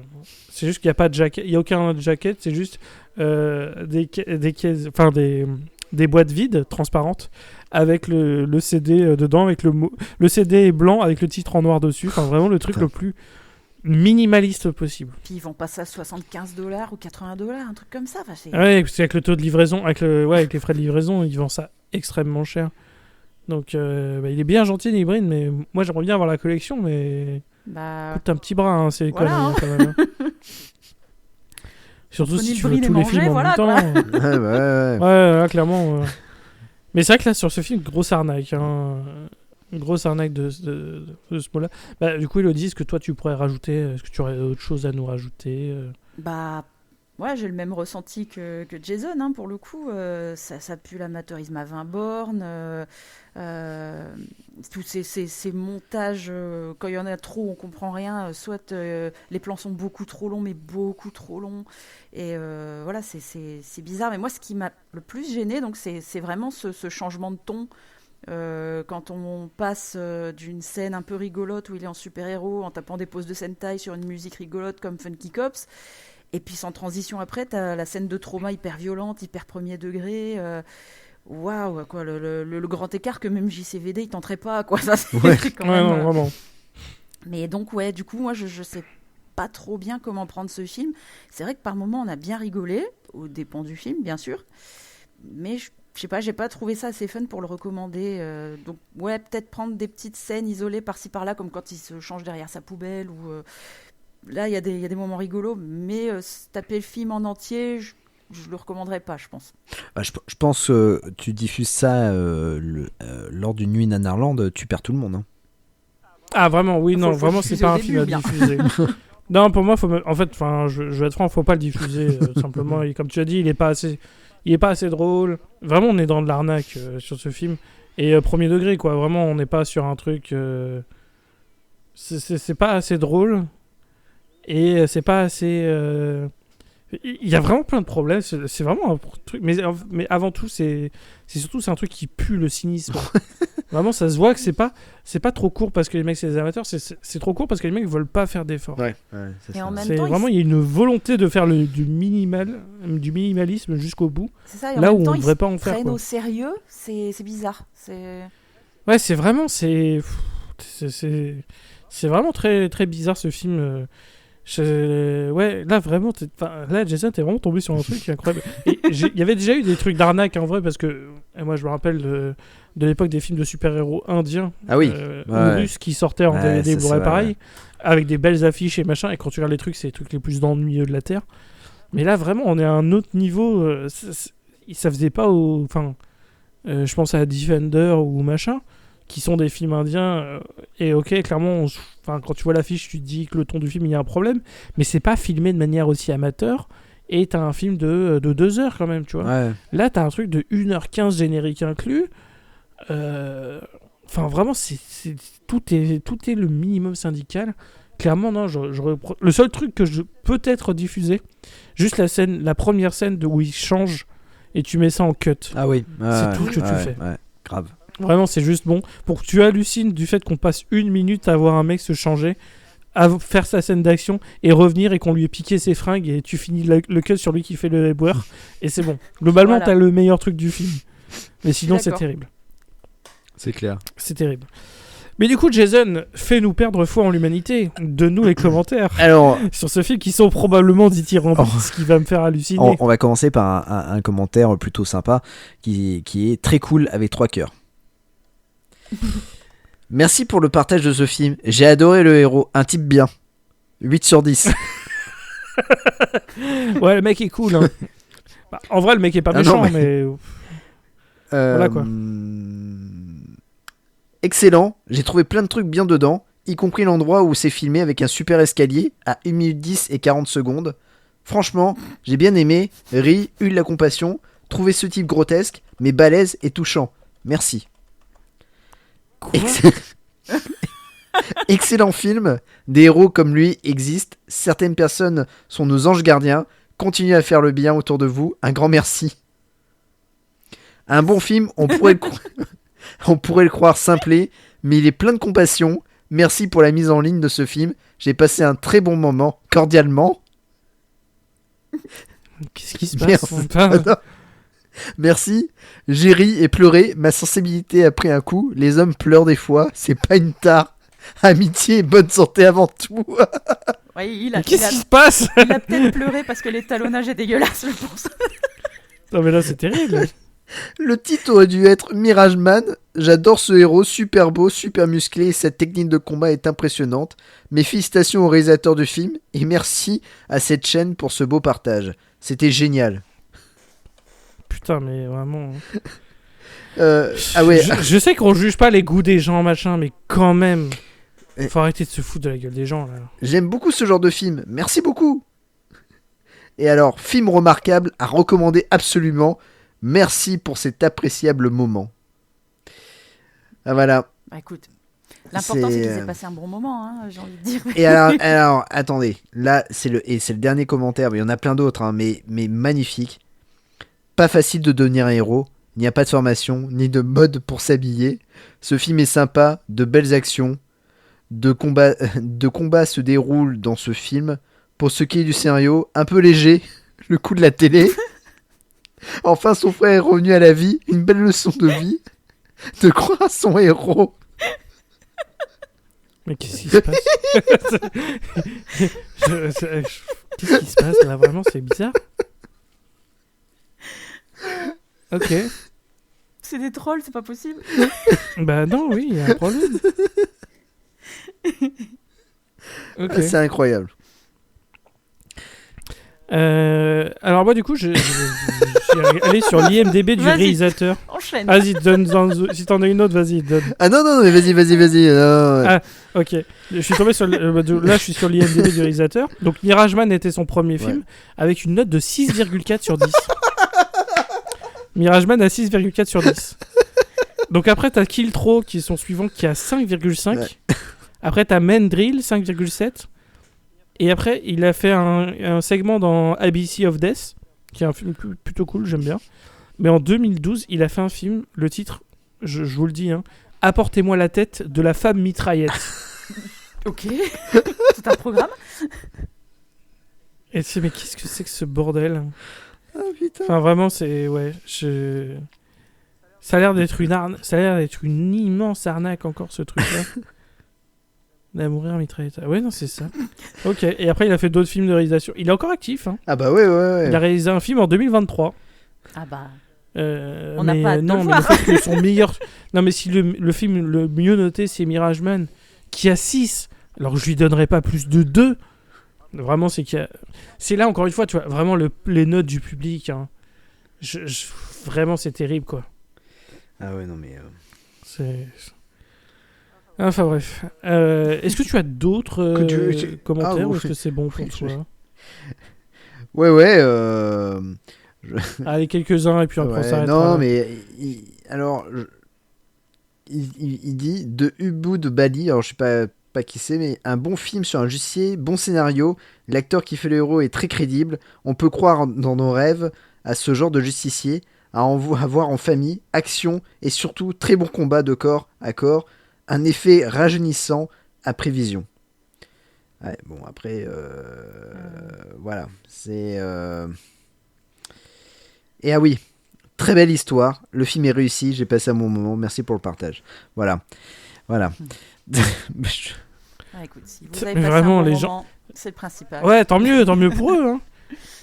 C'est juste qu'il n'y a pas de jaquette. Il y a aucun jaquette. C'est juste des caisses, enfin des boîtes vides, transparentes, avec le CD dedans, avec le CD est blanc avec le titre en noir dessus. Enfin, vraiment le truc le plus minimaliste possible. Puis ils vont passer à $75 ou $80, un truc comme ça. Enfin, ouais, parce qu'avec le taux de livraison, avec les frais de livraison, ils vendent ça extrêmement cher. Donc il est bien gentil, Neil Breen, mais moi j'aimerais bien avoir la collection, mais coûte un petit bras, hein, c'est voilà, quand même. Surtout si tu veux tous les films en même temps. Ouais, clairement. Mais c'est vrai que là, sur ce film, grosse arnaque. Hein. Une grosse arnaque de ce mot-là. Du coup, Elodie, est-ce que toi, tu pourrais rajouter... Est-ce que tu aurais autre chose à nous rajouter Ouais, j'ai le même ressenti que Jason, hein, pour le coup. Ça pue l'amateurisme à 20 bornes. Tous ces montages, quand il y en a trop, on comprend rien. Soit les plans sont beaucoup trop longs, mais beaucoup trop longs. Et voilà, c'est bizarre. Mais moi, ce qui m'a le plus gêné, donc, c'est vraiment ce changement de ton. Quand on passe d'une scène un peu rigolote où il est en super-héros, en tapant des poses de Sentai sur une musique rigolote comme Funky Cops, et puis sans transition après, t'as la scène de trauma hyper violente, hyper premier degré. Waouh, quoi, le grand écart que même JCVD il tenterait pas, quoi. Ça, c'est quand même, non, vraiment. Mais donc, ouais, du coup, moi, je sais pas trop bien comment prendre ce film. C'est vrai que par moments, on a bien rigolé, aux dépens du film, bien sûr. Mais je sais pas, j'ai pas trouvé ça assez fun pour le recommander. Donc, ouais, peut-être prendre des petites scènes isolées par-ci par-là, comme quand il se change derrière sa poubelle. Ou là, il y a des moments rigolos, mais taper le film en entier, je le recommanderais pas, je pense. Je pense que tu diffuses ça lors d'une nuit Nanarland, tu perds tout le monde. Hein. Ah, vraiment, oui, non, vraiment, c'est pas un film à diffuser. Non, pour moi, en fait, je vais être franc, faut pas le diffuser. Simplement, et comme tu as dit, il est pas assez drôle. Vraiment, on est dans de l'arnaque sur ce film. Et premier degré, quoi. Vraiment, on n'est pas sur un truc. C'est pas assez drôle. Et c'est pas assez. Il y a vraiment plein de problèmes. C'est vraiment un truc. Mais avant tout, c'est un truc qui pue le cynisme. Vraiment, ça se voit que c'est pas trop court parce que les mecs, c'est des amateurs. C'est trop court parce que les mecs veulent pas faire d'efforts. Ouais, et en même temps, vraiment, il y a une volonté de faire du minimalisme jusqu'au bout. C'est ça, et en là même où temps, on ne devrait pas en faire. Prennent au sérieux, c'est bizarre. Ouais, c'est vraiment. C'est vraiment très, très bizarre ce film. Ouais, là vraiment, là Jason, t'es vraiment tombé sur un truc incroyable. Et il y avait déjà eu des trucs d'arnaque en vrai, parce que moi je me rappelle de l'époque des films de super-héros indiens, ou russes qui sortaient en DVD Blu-ray pareil, avec des belles affiches et machin. Et quand tu regardes les trucs, c'est les trucs les plus ennuyeux de la terre. Mais là vraiment, on est à un autre niveau. Ça faisait pas je pense à Defender ou machin, qui sont des films indiens, et ok, clairement, quand tu vois l'affiche, tu te dis que le ton du film, il y a un problème, mais c'est pas filmé de manière aussi amateur, et t'as un film de 2 heures quand même, tu vois. Ouais. Là, t'as un truc de 1h15 générique inclus, Enfin, vraiment, tout est le minimum syndical. Clairement, non, le seul truc que je peux être diffusé, juste la première scène où il change et tu mets ça en cut. Ah oui. C'est tout ce que tu fais. Ouais, grave. Vraiment, c'est juste bon. Pour que tu hallucines du fait qu'on passe 1 minute à voir un mec se changer, à faire sa scène d'action et revenir et qu'on lui ait piqué ses fringues et tu finis le cut sur lui qui fait le éboueur et c'est bon. Globalement, Voilà. t'as le meilleur truc du film. Mais sinon, c'est D'accord. terrible. C'est clair. C'est terrible. Mais du coup, Jason, fais-nous perdre foi en l'humanité. Donne-nous les commentaires Alors, sur ce film qui sont probablement dithyrambiques, ce qui va me faire halluciner. on va commencer par un commentaire plutôt sympa qui est très cool avec 3 cœurs. Merci pour le partage de ce film. J'ai adoré le héros. Un type bien. 8 sur 10. Ouais, le mec est cool. Hein. Bah, en vrai, le mec est pas Ah méchant, non, mais... Voilà, quoi. Excellent. J'ai trouvé plein de trucs bien dedans, y compris l'endroit où c'est filmé avec un super escalier à 1 minute 10 et 40 secondes. Franchement, j'ai bien aimé, ri, eu de la compassion, trouvé ce type grotesque, mais balèze et touchant. Merci. Quoi Excellent film. Des héros comme lui existent. Certaines personnes sont nos anges gardiens. Continuez à faire le bien autour de vous. Un grand merci. Un bon film, on pourrait le croire simplé, mais il est plein de compassion. Merci pour la mise en ligne de ce film. J'ai passé un très bon moment. Cordialement. Qu'est-ce qui se passe Merci. Putain. Merci. J'ai ri et pleuré. Ma sensibilité a pris un coup. Les hommes pleurent des fois. C'est pas une tare. Amitié et bonne santé avant tout. Ouais, Mais qu'est-ce qui se passe il a peut-être pleuré parce que l'étalonnage est dégueulasse, je pense. Non mais là c'est terrible. Le titre aurait dû être Mirage Man. J'adore ce héros, super beau, super musclé et cette technique de combat est impressionnante. Mes félicitations au réalisateur du film et merci à cette chaîne pour ce beau partage. C'était génial. Putain mais vraiment... Ah ouais. Je sais qu'on juge pas les goûts des gens machin, mais quand même... Et- Faut arrêter de se foutre de la gueule des gens là. J'aime beaucoup ce genre de film. Merci beaucoup. Et alors, film remarquable à recommander absolument. Merci pour cet appréciable moment. Ah voilà. Bah écoute, l'important c'est qu'ils C'est, aient passé un bon moment, hein, j'ai envie de dire. Et alors, attendez. Là, c'est le dernier commentaire. Mais il y en a plein d'autres, hein, mais magnifique. Pas facile de devenir un héros. Il n'y a pas de formation, ni de mode pour s'habiller. Ce film est sympa, de belles actions. De combat se déroulent dans ce film. Pour ce qui est du scénario, un peu léger. Le coup de la télé. Enfin, son frère est revenu à la vie. Une belle leçon de vie. De croire à son héros. Mais qu'est-ce qui se passe Qu'est-ce qui se passe là? Vraiment, c'est bizarre. Ok. C'est des trolls, c'est pas possible. Bah non, oui, il y a un problème. Ok. C'est incroyable. Alors moi du coup, je suis allé sur l'IMDB du Vas-y. réalisateur. Enchaîne. Vas-y, si t'en as une autre, vas-y, donne. Ah non, mais vas-y. Ah, ok. Je suis tombé sur là, je suis sur l'IMDB du réalisateur. Donc Mirage Man était son premier film avec une note de 6,4 sur 10. Mirage Man a 6,4 sur 10. Donc après t'as Kill Throw qui est son suivant qui a 5,5. Ouais. Après t'as Mandrill 5,7. Et après il a fait un segment dans ABC of Death qui est un film plutôt cool, j'aime bien. Mais en 2012 il a fait un film, le titre, je vous le dis, hein, Apportez-moi la tête de la femme mitraillette. Ok. Tout un programme. Et mais qu'est-ce que c'est que ce bordel? Ah putain. Enfin vraiment c'est ça a l'air d'être une immense arnaque encore ce truc là. Mourir mitraillette. Ouais non c'est ça. Ok, et après il a fait d'autres films de réalisation. Il est encore actif hein. Ah bah ouais. Il a réalisé un film en 2023. Ah bah. On n'a pas hâte de non, le mais le voir. fait que son meilleur non mais si le film le mieux noté c'est Mirage Man qui a 6 alors que je lui donnerais pas plus de 2. Vraiment c'est là encore une fois tu vois vraiment les notes du public hein. Vraiment c'est terrible quoi. Ah ouais non mais C'est... Enfin bref. Est-ce que tu as d'autres commentaires ou est-ce que c'est bon pour toi? Ouais. Allez quelques-uns et puis après on s'arrêtera. Non mais alors il dit de Ubud Bali, alors je sais pas qui c'est, mais un bon film sur un justicier, bon scénario, l'acteur qui fait le héros est très crédible, on peut croire dans nos rêves à ce genre de justicier, à voir en famille, action et surtout très bon combat de corps à corps, un effet rajeunissant à prévision. Ouais, bon après, voilà, c'est... Et ah oui, très belle histoire, le film est réussi, j'ai passé un bon moment, merci pour le partage. Voilà. Ah, écoute, si vous avez passé Vraiment, un bon les moment, c'est le principal. Ouais, tant mieux pour eux. Hein.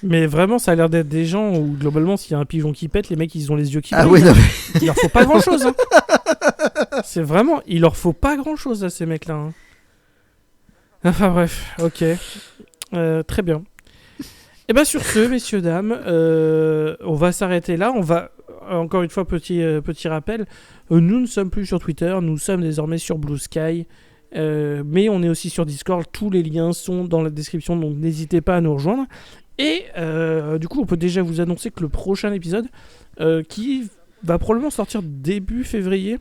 Mais vraiment, ça a l'air d'être des gens où, globalement, s'il y a un pigeon qui pète, les mecs, ils ont les yeux qui brillent. Ah oui, non mais... Il leur faut pas grand-chose. Hein. C'est vraiment... Il leur faut pas grand-chose à ces mecs-là. Hein. Enfin bref, ok. Très bien. Et bien sur ce, messieurs, dames, on va s'arrêter là. On va, encore une fois, petit rappel, nous ne sommes plus sur Twitter, nous sommes désormais sur Blue Sky. Mais on est aussi sur Discord, tous les liens sont dans la description, donc n'hésitez pas à nous rejoindre. Et du coup, on peut déjà vous annoncer que le prochain épisode, qui va probablement sortir début février,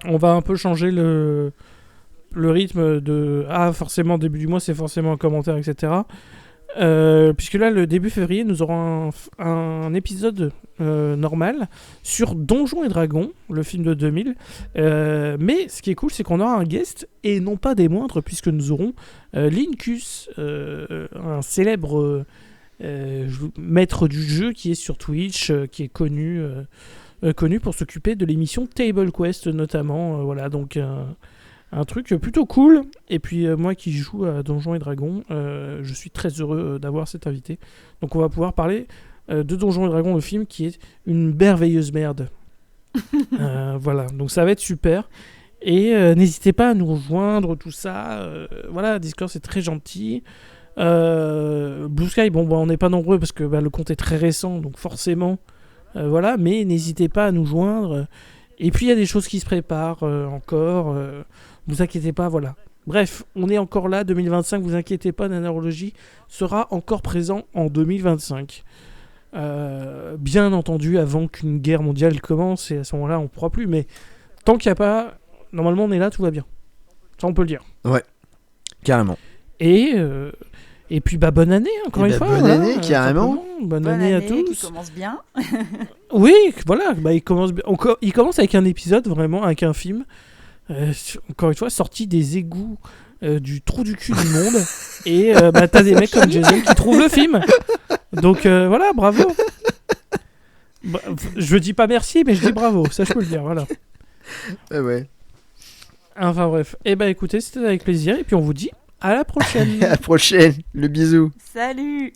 on va un peu changer le rythme de... Ah, forcément, début du mois, c'est forcément un commentaire, etc. Puisque là, le début février, nous aurons un épisode normal sur Donjons et Dragons, le film de 2000. Mais ce qui est cool, c'est qu'on aura un guest, et non pas des moindres, puisque nous aurons Lincus, un célèbre maître du jeu qui est sur Twitch, qui est connu pour s'occuper de l'émission Table Quest notamment. Voilà, donc... un truc plutôt cool. Et puis moi qui joue à Donjons et Dragons, je suis très heureux d'avoir cet invité. Donc on va pouvoir parler de Donjons et Dragons, le film qui est une merveilleuse merde. Voilà, donc ça va être super. Et n'hésitez pas à nous rejoindre, tout ça. Voilà, Discord c'est très gentil. Blue Sky, bon, on n'est pas nombreux parce que le compte est très récent, donc forcément, voilà. Mais n'hésitez pas à nous joindre. Et puis il y a des choses qui se préparent encore. Vous inquiétez pas, voilà. Bref, on est encore là, 2025, vous inquiétez pas, Nanarologie sera encore présent en 2025. Bien entendu, avant qu'une guerre mondiale commence, et à ce moment-là, on ne pourra plus, mais tant qu'il n'y a pas... Normalement, on est là, tout va bien. Ça, on peut le dire. Ouais, carrément. Et puis, bonne année, encore une fois. Bonne année, carrément. Bonne année à tous. Qui commence bien. Oui, voilà, il commence avec un épisode, vraiment, avec un film. Encore une fois, sorti des égouts du trou du cul du monde. Et t'as des mecs comme Jason qui trouvent le film. Donc voilà, bravo. Je dis pas merci, mais je dis bravo. Ça, je peux le dire, voilà. Ouais. Enfin bref. Écoutez, c'était avec plaisir. Et puis on vous dit à la prochaine. À la prochaine. Le bisou. Salut.